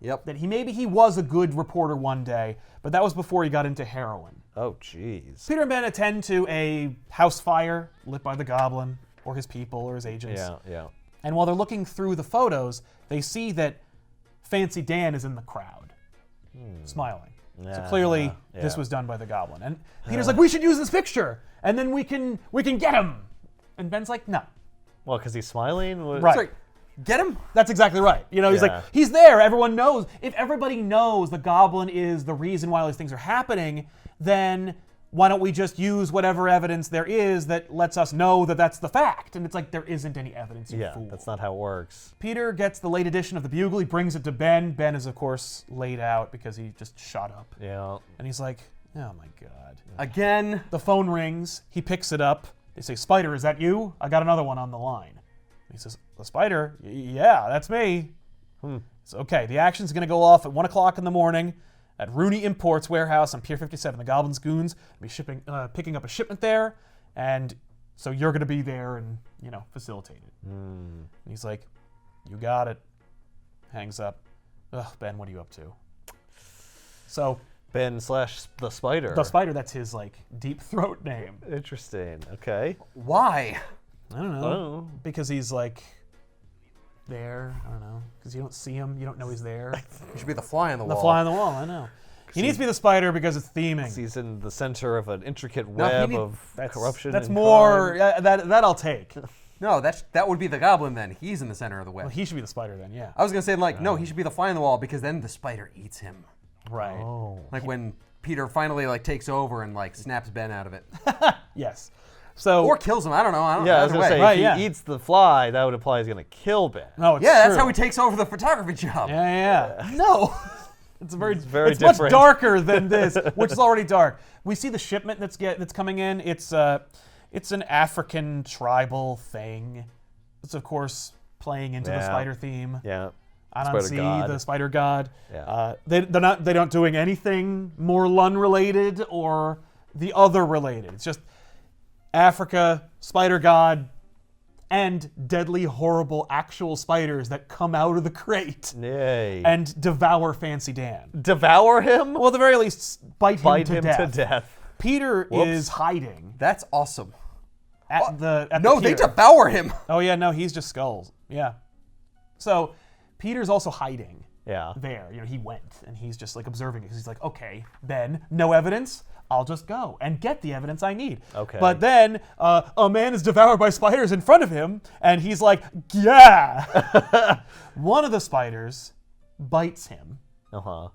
[SPEAKER 3] Yep.
[SPEAKER 1] That maybe he was a good reporter one day, but that was before he got into heroin.
[SPEAKER 2] Oh, jeez.
[SPEAKER 1] Peter and Ben attend to a house fire lit by the Goblin, or his people, or his agents.
[SPEAKER 2] Yeah.
[SPEAKER 1] And while they're looking through the photos, they see that Fancy Dan is in the crowd, smiling. So clearly, this was done by the Goblin. And Peter's like, we should use this picture, and then we can get him. And Ben's like, no.
[SPEAKER 2] Well, because he's smiling?
[SPEAKER 1] Right.
[SPEAKER 3] Sorry, get him?
[SPEAKER 1] That's exactly right. He's
[SPEAKER 2] Yeah.
[SPEAKER 1] like, he's there. Everyone knows. If everybody knows the Goblin is the reason why all these things are happening, then why don't we just use whatever evidence there is that lets us know that that's the fact? And it's like, there isn't any evidence, you
[SPEAKER 2] Yeah,
[SPEAKER 1] fool.
[SPEAKER 2] that's not how it works.
[SPEAKER 1] Peter gets the late edition of the Bugle. He brings it to Ben. Ben is, of course, laid out because he just shot up.
[SPEAKER 2] Yeah.
[SPEAKER 1] And he's like, oh my God.
[SPEAKER 3] Again.
[SPEAKER 1] The phone rings. He picks it up. They say, Spider, is that you? I got another one on the line. He says, the Spider? Yeah, that's me. It's okay. The action's going to go off at 1 o'clock in the morning, at Rooney Imports warehouse on Pier 57. The Goblin's goons will be picking up a shipment there, and so you're going to be there and, facilitate it. And he's like, you got it. Hangs up. Ugh, Ben, what are you up to? So
[SPEAKER 2] Ben / the Spider.
[SPEAKER 1] the Spider, that's his deep throat name.
[SPEAKER 2] Interesting. Okay.
[SPEAKER 3] Why?
[SPEAKER 1] I don't know.
[SPEAKER 2] Oh.
[SPEAKER 1] Because he's there. I don't know. Because you don't see him. You don't know he's there.
[SPEAKER 3] He should be the fly on the
[SPEAKER 1] The
[SPEAKER 3] wall.
[SPEAKER 1] fly on the wall, I know. He needs to be the Spider because it's theming.
[SPEAKER 2] He's in the center of an intricate
[SPEAKER 3] he
[SPEAKER 2] web
[SPEAKER 3] need-
[SPEAKER 2] of corruption.
[SPEAKER 1] That's
[SPEAKER 2] and
[SPEAKER 1] more.
[SPEAKER 2] crime.
[SPEAKER 1] That I'll take.
[SPEAKER 3] No, that would be the Goblin then. He's in the center of the web.
[SPEAKER 1] Well, he should be the Spider then, yeah.
[SPEAKER 3] I was gonna say no, he should be the fly on the wall because then the Spider eats him.
[SPEAKER 1] Right.
[SPEAKER 2] Oh.
[SPEAKER 3] Like when Peter finally takes over and snaps Ben out of it,
[SPEAKER 1] Yes. So.
[SPEAKER 3] or kills him. I don't know.
[SPEAKER 2] Yeah, I was
[SPEAKER 3] either
[SPEAKER 2] gonna
[SPEAKER 3] way.
[SPEAKER 2] say
[SPEAKER 1] Right,
[SPEAKER 2] if he
[SPEAKER 1] yeah.
[SPEAKER 2] eats the fly, that would imply he's gonna kill Ben.
[SPEAKER 1] No, it's
[SPEAKER 3] Yeah, that's
[SPEAKER 1] true.
[SPEAKER 3] how he takes over the photography job.
[SPEAKER 1] Yeah. No. It's
[SPEAKER 2] very
[SPEAKER 1] It's
[SPEAKER 2] different.
[SPEAKER 1] much darker than this, which is already dark. We see the shipment that's coming in. It's an African tribal thing. It's of course playing into the
[SPEAKER 2] Yeah.
[SPEAKER 1] Spider theme.
[SPEAKER 2] Yeah.
[SPEAKER 1] Anansi,
[SPEAKER 2] Spider God.
[SPEAKER 1] the Spider God.
[SPEAKER 2] Yeah.
[SPEAKER 1] They're not doing anything more Lun related or the other related. It's just Africa, Spider God, and deadly, horrible actual spiders that come out of the crate
[SPEAKER 2] Yay.
[SPEAKER 1] and devour Fancy Dan.
[SPEAKER 2] devour him?
[SPEAKER 1] Well, at the very least, bite him to death.
[SPEAKER 2] to death.
[SPEAKER 1] Peter
[SPEAKER 2] Whoops.
[SPEAKER 1] is hiding
[SPEAKER 3] That's awesome.
[SPEAKER 1] at the
[SPEAKER 3] No, they
[SPEAKER 1] pier.
[SPEAKER 3] devour him.
[SPEAKER 1] Oh yeah, no, he's just skulls. Yeah. So Peter's also hiding
[SPEAKER 2] Yeah.
[SPEAKER 1] there. He went and he's just observing it because he's like, okay, Ben, no evidence. I'll just go and get the evidence I need.
[SPEAKER 2] Okay.
[SPEAKER 1] But then a man is devoured by spiders in front of him, and he's like, yeah. One of the spiders bites him,
[SPEAKER 2] Uh-huh.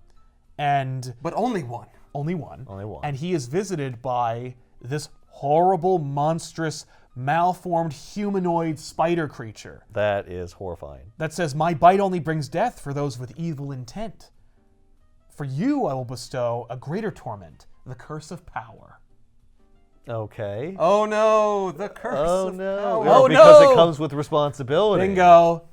[SPEAKER 1] and
[SPEAKER 3] But only one.
[SPEAKER 1] only one.
[SPEAKER 2] Only one.
[SPEAKER 1] And he is visited by this horrible, monstrous, malformed humanoid spider creature
[SPEAKER 2] That is horrifying.
[SPEAKER 1] that says, my bite only brings death for those with evil intent. For you I will bestow a greater torment, the curse of power.
[SPEAKER 2] Okay.
[SPEAKER 3] Oh no, the curse
[SPEAKER 2] Oh
[SPEAKER 3] of
[SPEAKER 2] no.
[SPEAKER 3] power.
[SPEAKER 1] Oh,
[SPEAKER 2] because
[SPEAKER 1] no.
[SPEAKER 2] it comes with responsibility.
[SPEAKER 1] Bingo.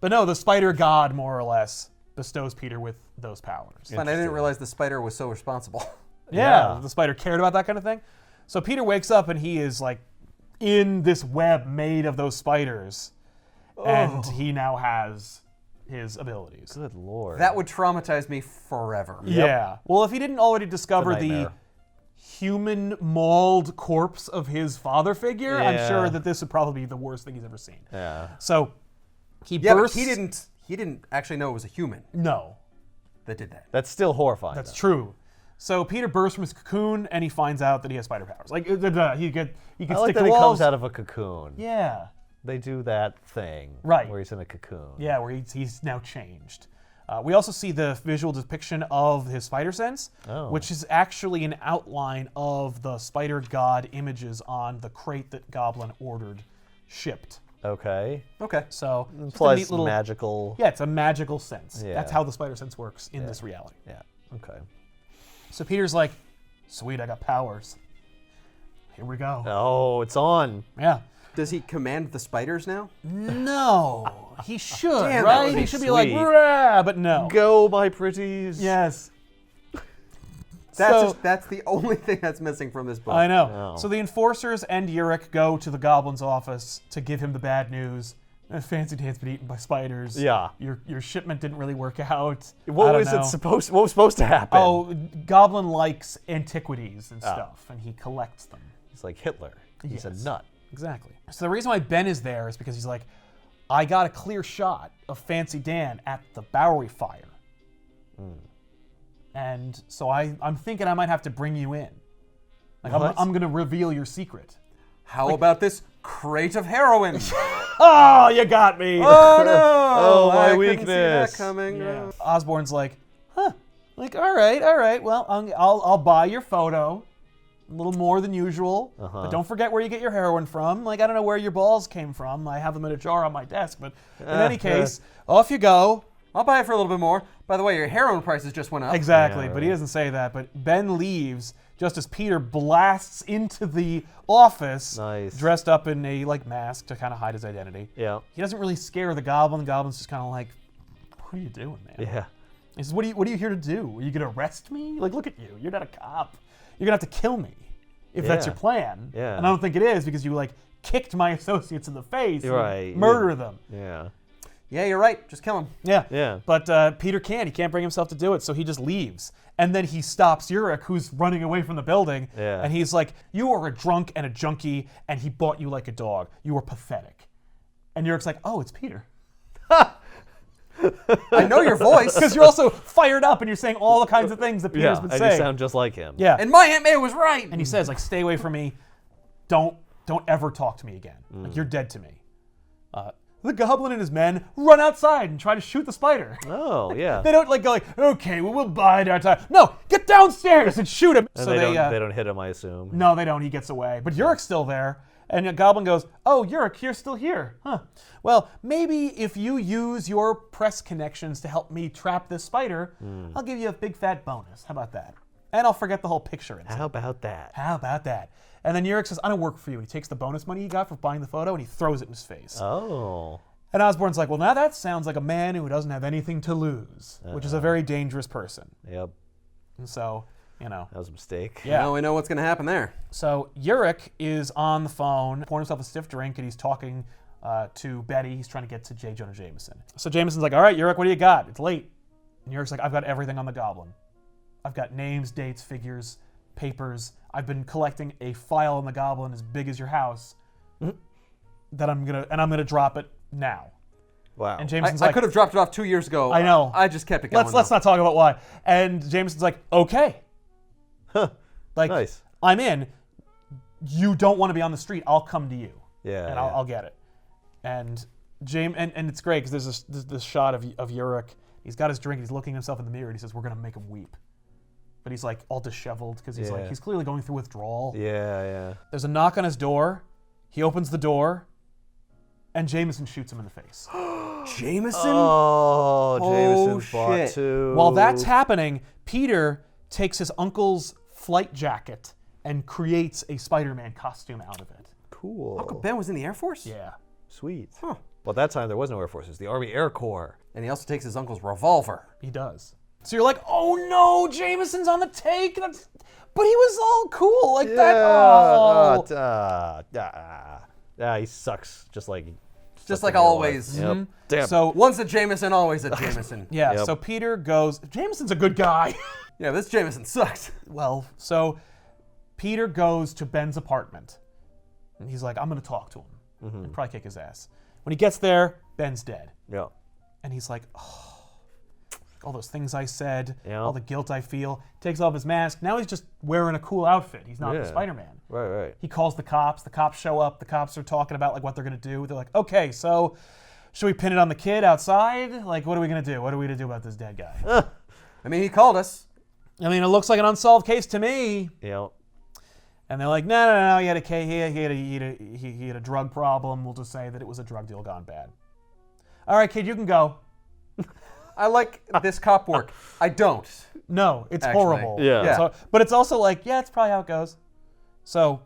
[SPEAKER 1] But no, the spider god, more or less, bestows Peter with those powers.
[SPEAKER 3] Fine, I didn't realize the spider was so responsible.
[SPEAKER 1] Yeah,
[SPEAKER 2] Yeah.
[SPEAKER 1] the spider cared about that kind of thing. So Peter wakes up and he is in this web made of those spiders. And he now has his abilities.
[SPEAKER 2] Good lord.
[SPEAKER 3] That would traumatize me forever.
[SPEAKER 1] Yeah. Well, if he didn't already discover the
[SPEAKER 2] nightmare.
[SPEAKER 1] human mauled corpse of his father figure, I'm
[SPEAKER 2] Yeah.
[SPEAKER 1] sure that this would probably be the worst thing he's ever seen.
[SPEAKER 2] Yeah.
[SPEAKER 1] So he
[SPEAKER 3] Yeah,
[SPEAKER 1] bursts.
[SPEAKER 3] but he didn't actually know it was a human
[SPEAKER 1] No,
[SPEAKER 3] that did that.
[SPEAKER 2] That's still horrifying.
[SPEAKER 1] that's
[SPEAKER 2] though.
[SPEAKER 1] true. So Peter bursts from his cocoon and he finds out that he has spider powers. He can
[SPEAKER 2] I
[SPEAKER 1] stick
[SPEAKER 2] like
[SPEAKER 1] to
[SPEAKER 2] that he
[SPEAKER 1] walls.
[SPEAKER 2] comes out of a cocoon.
[SPEAKER 1] Yeah.
[SPEAKER 2] They do that thing.
[SPEAKER 1] Right.
[SPEAKER 2] Where he's in a cocoon.
[SPEAKER 1] Yeah, where he's now changed. We also see the visual depiction of his spider sense,
[SPEAKER 2] Oh.
[SPEAKER 1] which is actually an outline of the spider god images on the crate that Goblin ordered shipped.
[SPEAKER 2] Okay.
[SPEAKER 3] Okay.
[SPEAKER 1] So just a
[SPEAKER 2] Plus
[SPEAKER 1] neat little
[SPEAKER 2] magical.
[SPEAKER 1] Yeah, it's a magical sense.
[SPEAKER 2] Yeah.
[SPEAKER 1] That's how the spider sense works in this reality.
[SPEAKER 2] Yeah. Okay.
[SPEAKER 1] So Peter's like, "Sweet, I got powers. Here we go."
[SPEAKER 2] Oh, it's on.
[SPEAKER 1] Yeah.
[SPEAKER 3] Does he command the spiders now?
[SPEAKER 1] No, he should,
[SPEAKER 3] Damn, that
[SPEAKER 1] right?
[SPEAKER 3] would be
[SPEAKER 1] He should be like,
[SPEAKER 2] sweet.
[SPEAKER 1] "Rah," but no.
[SPEAKER 2] Go, my pretties.
[SPEAKER 1] Yes.
[SPEAKER 3] That's
[SPEAKER 1] So-
[SPEAKER 3] that's the only thing that's missing from this book.
[SPEAKER 1] I know.
[SPEAKER 2] Oh.
[SPEAKER 1] So the enforcers and Urich go to the Goblin's office to give him the bad news. Fancy Dan's been eaten by spiders.
[SPEAKER 2] Yeah.
[SPEAKER 1] Your shipment didn't really work out. I
[SPEAKER 2] What
[SPEAKER 1] don't
[SPEAKER 2] was
[SPEAKER 1] know.
[SPEAKER 2] it supposed? What was supposed to happen?
[SPEAKER 1] Oh, Goblin likes antiquities and stuff, and he collects them.
[SPEAKER 2] He's like Hitler. He's a
[SPEAKER 1] Yes.
[SPEAKER 2] nut.
[SPEAKER 1] Exactly. So the reason why Ben is there is because he's like, I got a clear shot of Fancy Dan at the Bowery fire. And so I'm thinking I might have to bring you in. Like
[SPEAKER 2] What?
[SPEAKER 1] I'm going to reveal your secret.
[SPEAKER 3] How about this crate of heroin?
[SPEAKER 1] Oh, you got me.
[SPEAKER 3] Oh no!
[SPEAKER 2] Oh, my
[SPEAKER 3] I couldn't
[SPEAKER 2] weakness.
[SPEAKER 3] see that coming.
[SPEAKER 1] Yeah. Osborne's like, huh? Like, all right. Well, I'll buy your photo, a little more than usual, but don't forget where you get your heroin from. Like, I don't know where your balls came from. I have them in a jar on my desk, but in any case, off you go.
[SPEAKER 3] I'll buy it for a little bit more. By the way, your heroin prices just went up.
[SPEAKER 1] Exactly,
[SPEAKER 2] Yeah,
[SPEAKER 1] but he doesn't say that. But Ben leaves just as Peter blasts into the office,
[SPEAKER 2] Nice.
[SPEAKER 1] dressed up in a mask to kind of hide his identity.
[SPEAKER 2] Yeah.
[SPEAKER 1] He doesn't really scare the Goblin. The Goblin's just kind of like, "What are you doing, man?"
[SPEAKER 2] Yeah.
[SPEAKER 1] He says, what are you here to do? Are you gonna arrest me? Like, look at you. You're not a cop. You're gonna have to kill me if that's your plan.
[SPEAKER 2] Yeah.
[SPEAKER 1] And I don't think it is because you like kicked my associates in the face.
[SPEAKER 2] Right.
[SPEAKER 1] And murder them.
[SPEAKER 2] Yeah.
[SPEAKER 3] Yeah, you're right. Just kill him.
[SPEAKER 1] Yeah.
[SPEAKER 2] Yeah.
[SPEAKER 1] But Peter can't. He can't bring himself to do it, so he just leaves. And then he stops Urich, who's running away from the building.
[SPEAKER 2] Yeah.
[SPEAKER 1] And he's like, you are a drunk and a junkie, and he bought you like a dog. You were pathetic. And Urich's like, oh, it's Peter.
[SPEAKER 3] I know your voice.
[SPEAKER 1] Because you're also fired up and you're saying all the kinds of things that Peter's been
[SPEAKER 2] and
[SPEAKER 1] saying.
[SPEAKER 2] you sound just like him.
[SPEAKER 1] Yeah.
[SPEAKER 3] And my Aunt May was right.
[SPEAKER 1] And he says, like, stay away from me. Don't ever talk to me again. Like, you're dead to me. The goblin and his men run outside and try to shoot the spider.
[SPEAKER 2] Oh, yeah.
[SPEAKER 1] They don't like go like, okay, well, we'll bide our time. No, get downstairs and shoot him.
[SPEAKER 2] And
[SPEAKER 1] so
[SPEAKER 2] they don't hit him, I assume.
[SPEAKER 1] No, they don't. He gets away. But Urich's still there. And the goblin goes, oh, Urich, you're still here. Huh. Well, maybe if you use your press connections to help me trap this spider, I'll give you a big fat bonus. How about that? And I'll forget the whole picture.
[SPEAKER 2] How about that?
[SPEAKER 1] How about that? And then Urich says, I don't work for you. He takes the bonus money he got for buying the photo and he throws it in his face.
[SPEAKER 2] Oh.
[SPEAKER 1] And Osborn's like, well, now that sounds like a man who doesn't have anything to lose, which is a very dangerous person.
[SPEAKER 2] Yep.
[SPEAKER 1] And so, you know.
[SPEAKER 2] That was a mistake.
[SPEAKER 1] Yeah.
[SPEAKER 3] Now we know what's going to happen there.
[SPEAKER 1] So Urich is on the phone, pouring himself a stiff drink, and he's talking to Betty. He's trying to get to J. Jonah Jameson. So Jameson's like, all right, Urich, what do you got? It's late. And Urich's like, I've got everything on the goblin. I've got names, dates, figures, papers. I've been collecting a file on the goblin as big as your house that I'm gonna drop it now.
[SPEAKER 2] Wow.
[SPEAKER 1] And Jameson's
[SPEAKER 3] I
[SPEAKER 1] like,
[SPEAKER 3] could have dropped it off 2 years ago.
[SPEAKER 1] I know.
[SPEAKER 3] I just kept it going.
[SPEAKER 1] let's not talk about why. And Jameson's like, okay.
[SPEAKER 2] Huh.
[SPEAKER 1] Like,
[SPEAKER 2] Nice.
[SPEAKER 1] I'm in. You don't want to be on the street. I'll come to you.
[SPEAKER 2] Yeah.
[SPEAKER 1] And I'll get it. And and it's great because there's this shot of Urich. He's got his drink. He's looking at himself in the mirror. And he says, "We're gonna make him weep." But he's like all disheveled because he's like he's clearly going through withdrawal.
[SPEAKER 2] Yeah, yeah.
[SPEAKER 1] There's a knock on his door. He opens the door, and Jameson shoots him in the face.
[SPEAKER 3] Jameson?
[SPEAKER 2] Oh,
[SPEAKER 3] Oh,
[SPEAKER 2] Jameson's bought
[SPEAKER 3] shit.
[SPEAKER 2] too.
[SPEAKER 1] While that's happening, Peter takes his uncle's flight jacket and creates a Spider-Man costume out of it.
[SPEAKER 2] Cool.
[SPEAKER 3] Uncle Ben was in the Air Force?
[SPEAKER 1] Yeah.
[SPEAKER 2] Sweet.
[SPEAKER 3] Huh.
[SPEAKER 2] Well, at that time there was no Air Force. It was the Army Air Corps.
[SPEAKER 3] And he also takes his uncle's revolver.
[SPEAKER 1] He does. So you're like, oh no, Jameson's on the take. But he was all cool like that. Oh.
[SPEAKER 2] He sucks. Just like
[SPEAKER 3] always.
[SPEAKER 2] Yep. Damn.
[SPEAKER 1] So
[SPEAKER 3] Once a Jameson, always a Jameson.
[SPEAKER 1] yeah,
[SPEAKER 2] Yep.
[SPEAKER 1] so Peter goes, Jameson's a good guy.
[SPEAKER 3] Yeah, this Jameson sucks.
[SPEAKER 1] Well, so Peter goes to Ben's apartment. And he's like, I'm going to talk to him. And probably kick his ass. When he gets there, Ben's dead.
[SPEAKER 2] yeah.
[SPEAKER 1] And he's like, oh, all those things I said,
[SPEAKER 2] Yeah.
[SPEAKER 1] all the guilt I feel. Takes off his mask. Now he's just wearing a cool outfit. He's not
[SPEAKER 2] Yeah.
[SPEAKER 1] Spider-Man.
[SPEAKER 2] Right.
[SPEAKER 1] He calls the cops. The cops show up. The cops are talking about like what they're going to do. They're like, okay, so should we pin it on the kid outside? Like, what are we going to do? What are we going to do about this dead guy?
[SPEAKER 3] I mean, he called us.
[SPEAKER 1] I mean, it looks like an unsolved case to me.
[SPEAKER 2] Yeah.
[SPEAKER 1] And they're like, no, he had a drug problem. We'll just say that it was a drug deal gone bad. All right, kid, you can go.
[SPEAKER 3] I like this cop work. I don't.
[SPEAKER 1] No, it's
[SPEAKER 3] Actually,
[SPEAKER 1] horrible.
[SPEAKER 2] yeah.
[SPEAKER 1] So, but it's also like, yeah, it's probably how it goes. So,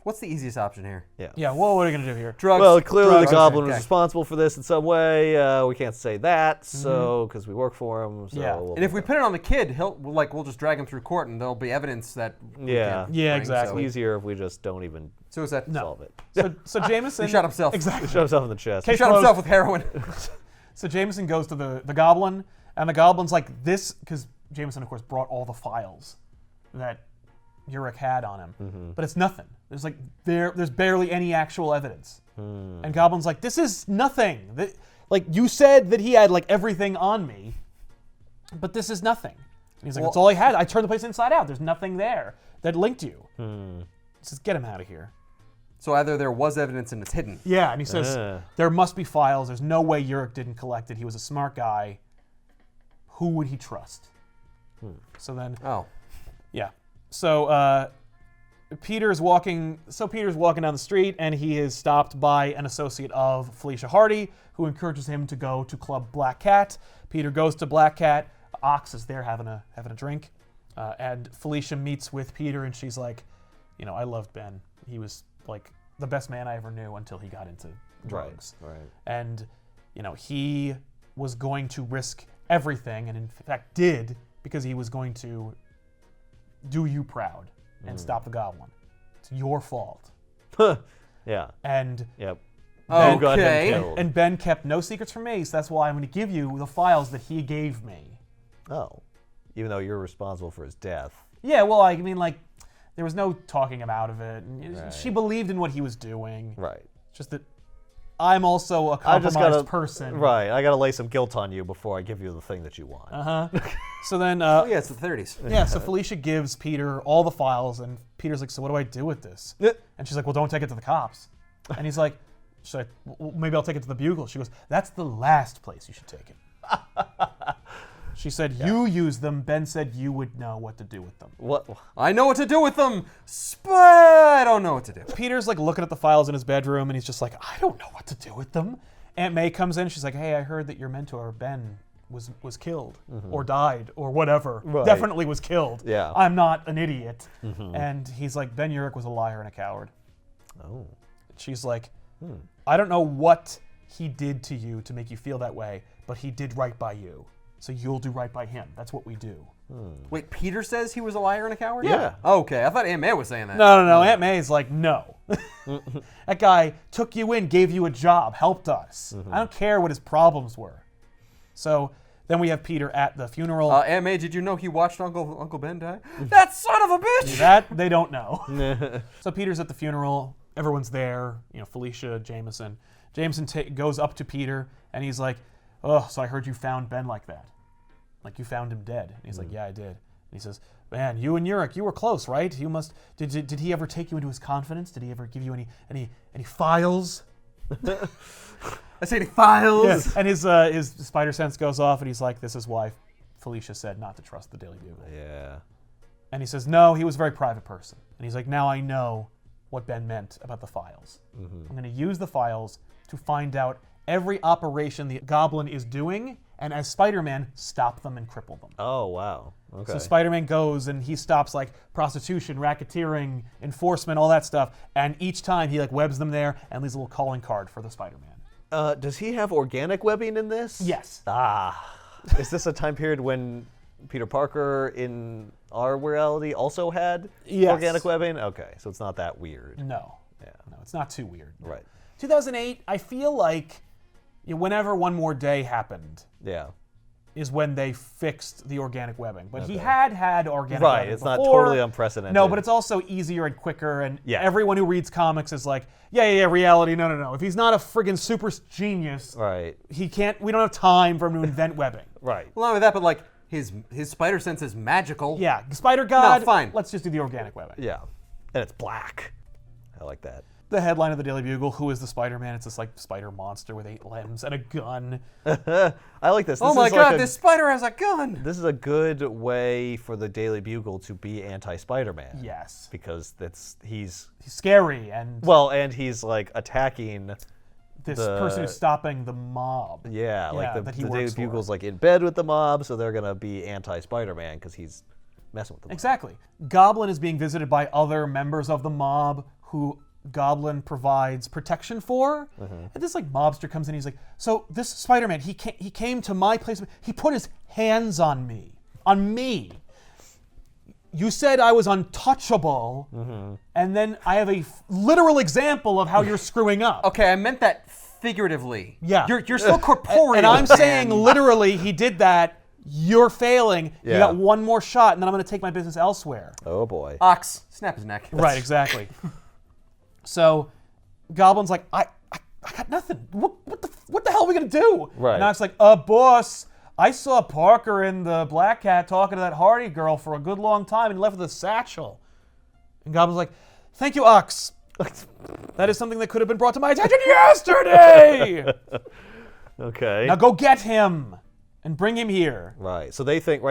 [SPEAKER 3] What's the easiest option here?
[SPEAKER 1] yeah, well, what are you going to do here?
[SPEAKER 3] Drugs.
[SPEAKER 2] Well, clearly
[SPEAKER 3] drugs,
[SPEAKER 2] the goblin
[SPEAKER 3] okay.
[SPEAKER 2] was responsible for this in some way. We can't say that, so because we work for him. So
[SPEAKER 1] Yeah.
[SPEAKER 2] we'll-
[SPEAKER 3] And if we put it on the kid, we'll just drag him through court, and there'll be evidence that. we
[SPEAKER 2] Yeah.
[SPEAKER 3] can
[SPEAKER 1] Yeah,
[SPEAKER 3] bring,
[SPEAKER 1] exactly.
[SPEAKER 2] it's easier if we just don't even
[SPEAKER 3] Suicide.
[SPEAKER 2] solve it.
[SPEAKER 1] So Jameson...
[SPEAKER 3] He shot himself.
[SPEAKER 1] Exactly.
[SPEAKER 2] Shot himself in the chest.
[SPEAKER 1] Okay.
[SPEAKER 3] He shot himself with heroin.
[SPEAKER 1] So Jameson goes to the goblin, and the goblin's like, this... Because Jameson, of course, brought all the files that Urich had on him. But it's nothing. There's like there's barely any actual evidence. And Goblin's like, this is nothing. Like, you said that he had like everything on me, but this is nothing. And he's like, that's all I had. I turned the place inside out. There's nothing there that linked you. He says, get him out of here.
[SPEAKER 3] So either there was evidence and it's hidden.
[SPEAKER 1] Yeah, and he says, there must be files. There's no way Urich didn't collect it. He was a smart guy. Who would he trust? So then...
[SPEAKER 3] Oh.
[SPEAKER 1] Yeah. So Peter's walking down the street, and he is stopped by an associate of Felicia Hardy, who encourages him to go to Club Black Cat. Peter goes to Black Cat. Ox is there having a drink, and Felicia meets with Peter, and she's like, I loved Ben. He was like the best man I ever knew until he got into drugs.
[SPEAKER 2] Right.
[SPEAKER 1] And he was going to risk everything, and in fact did, because he was going to do you proud and stop the goblin. It's your fault.
[SPEAKER 2] Yeah.
[SPEAKER 1] And
[SPEAKER 2] Yep.
[SPEAKER 3] Okay.
[SPEAKER 2] Got him killed.
[SPEAKER 1] and Ben kept no secrets from me, so that's why I'm going to give you the files that he gave me.
[SPEAKER 2] Oh. Even though you're responsible for his death.
[SPEAKER 1] Yeah, well, I mean, like, there was no talking him out of it. And
[SPEAKER 2] Right.
[SPEAKER 1] She believed in what he was doing.
[SPEAKER 2] Right.
[SPEAKER 1] Just that I'm also a
[SPEAKER 2] I just
[SPEAKER 1] compromised
[SPEAKER 2] gotta,
[SPEAKER 1] person.
[SPEAKER 2] Right. I got to lay some guilt on you before I give you the thing that you want.
[SPEAKER 1] So then,
[SPEAKER 3] Oh, yeah, it's the 30s.
[SPEAKER 1] so Felicia gives Peter all the files, and Peter's like, so what do I do with this? And she's like, well, don't take it to the cops. And he's like, well, maybe I'll take it to the Bugle. She goes, that's the last place you should take it. She said, you use them. Ben said you would know what to do with them.
[SPEAKER 2] What?
[SPEAKER 3] I know what to do with them, but I don't know what to do.
[SPEAKER 1] Peter's like looking at the files in his bedroom, and he's just like, I don't know what to do with them. Aunt May comes in. She's like, hey, I heard that your mentor, Ben, was killed or died or whatever.
[SPEAKER 2] Right.
[SPEAKER 1] Definitely was killed.
[SPEAKER 2] Yeah.
[SPEAKER 1] I'm not an idiot. And he's like, Ben Urich was a liar and a coward.
[SPEAKER 2] Oh.
[SPEAKER 1] She's like, I don't know what he did to you to make you feel that way, but he did right by you. So you'll do right by him. That's what we do.
[SPEAKER 3] Wait, Peter says he was a liar and a coward?
[SPEAKER 2] Yeah.
[SPEAKER 3] Okay, I thought Aunt May was saying that.
[SPEAKER 1] No. Aunt May's like, no. That guy took you in, gave you a job, helped us. I don't care what his problems were. So then we have Peter at the funeral.
[SPEAKER 3] Aunt May, did you know he watched Uncle Ben die? That son of a bitch!
[SPEAKER 1] That they don't know. So Peter's at the funeral. Everyone's there. You know, Felicia, Jameson. Jameson goes up to Peter, and he's like, oh, so I heard you found Ben like that. Like you found him dead. And he's like, yeah, I did. And he says, man, you and Urich, you were close, right? You must. Did he ever take you into his confidence? Did he ever give you any files?
[SPEAKER 3] I say any files.
[SPEAKER 1] Yes. And his spider sense goes off, and he's like, this is why Felicia said not to trust the Daily Bugle.
[SPEAKER 2] Yeah.
[SPEAKER 1] And he says, no, he was a very private person. And he's like, now I know what Ben meant about the files. I'm going to use the files to find out every operation the Goblin is doing, and as Spider-Man, stop them and cripple them.
[SPEAKER 2] Oh, wow. Okay.
[SPEAKER 1] So Spider-Man goes and he stops like prostitution, racketeering, enforcement, all that stuff, and each time he like webs them there and leaves a little calling card for the Spider-Man.
[SPEAKER 2] Does he have organic webbing in this?
[SPEAKER 1] Yes.
[SPEAKER 2] Is this a time period when Peter Parker in our reality also had organic webbing? Okay, so it's not that weird.
[SPEAKER 1] No.
[SPEAKER 2] Yeah.
[SPEAKER 1] No, it's not too weird.
[SPEAKER 2] Right.
[SPEAKER 1] 2008, I feel like whenever One More Day happened
[SPEAKER 2] Yeah.
[SPEAKER 1] is when they fixed the organic webbing. But he had organic
[SPEAKER 2] Right,
[SPEAKER 1] webbing
[SPEAKER 2] it's not
[SPEAKER 1] before.
[SPEAKER 2] totally unprecedented.
[SPEAKER 1] No, but it's also easier and quicker, and
[SPEAKER 2] Yeah.
[SPEAKER 1] everyone who reads comics is like, yeah, reality, no. If he's not a friggin' super genius,
[SPEAKER 2] Right.
[SPEAKER 1] we don't have time for him to invent webbing.
[SPEAKER 2] Right.
[SPEAKER 3] Well, not only that, but like his spider sense is magical.
[SPEAKER 1] Yeah, Spider God,
[SPEAKER 3] fine.
[SPEAKER 1] let's just do the organic webbing.
[SPEAKER 2] Yeah. And it's black. I like that.
[SPEAKER 1] The headline of the Daily Bugle, who is the Spider-Man? It's this like spider monster with 8 limbs and a gun.
[SPEAKER 2] I like this.
[SPEAKER 3] Oh my god, this spider has a gun!
[SPEAKER 2] This is a good way for the Daily Bugle to be anti-Spider-Man.
[SPEAKER 1] Yes.
[SPEAKER 2] Because he's
[SPEAKER 1] He's scary, and
[SPEAKER 2] he's like attacking
[SPEAKER 1] this person who's stopping the mob.
[SPEAKER 2] Yeah, like
[SPEAKER 1] that
[SPEAKER 2] the
[SPEAKER 1] he
[SPEAKER 2] Daily
[SPEAKER 1] works for.
[SPEAKER 2] Bugle's like in bed with the mob, so they're gonna be anti-Spider-Man because he's messing with the mob.
[SPEAKER 1] Exactly. Goblin is being visited by other members of the mob who Goblin provides protection for. And this like mobster comes in, he's like, so this Spider-Man, he came to my place, he put his hands on me. You said I was untouchable, and then I have a literal example of how you're screwing up.
[SPEAKER 3] Okay, I meant that figuratively.
[SPEAKER 1] Yeah.
[SPEAKER 3] You're still corporeal.
[SPEAKER 1] And I'm saying
[SPEAKER 3] man.
[SPEAKER 1] literally he did that. You're failing. You
[SPEAKER 2] Yeah.
[SPEAKER 1] got one more shot, and then I'm going to take my business elsewhere.
[SPEAKER 2] Oh boy.
[SPEAKER 3] Ox, snap his neck.
[SPEAKER 1] Right, exactly. So Goblin's like, I got nothing. What the hell are we going to do?
[SPEAKER 2] Right.
[SPEAKER 1] And Ock's like, boss, I saw Parker in the Black Cat talking to that Hardy girl for a good long time, and he left with a satchel. And Goblin's like, thank you, Ox. That is something that could have been brought to my attention yesterday.
[SPEAKER 2] Okay.
[SPEAKER 1] Now go get him and bring him here.
[SPEAKER 2] Right. So they think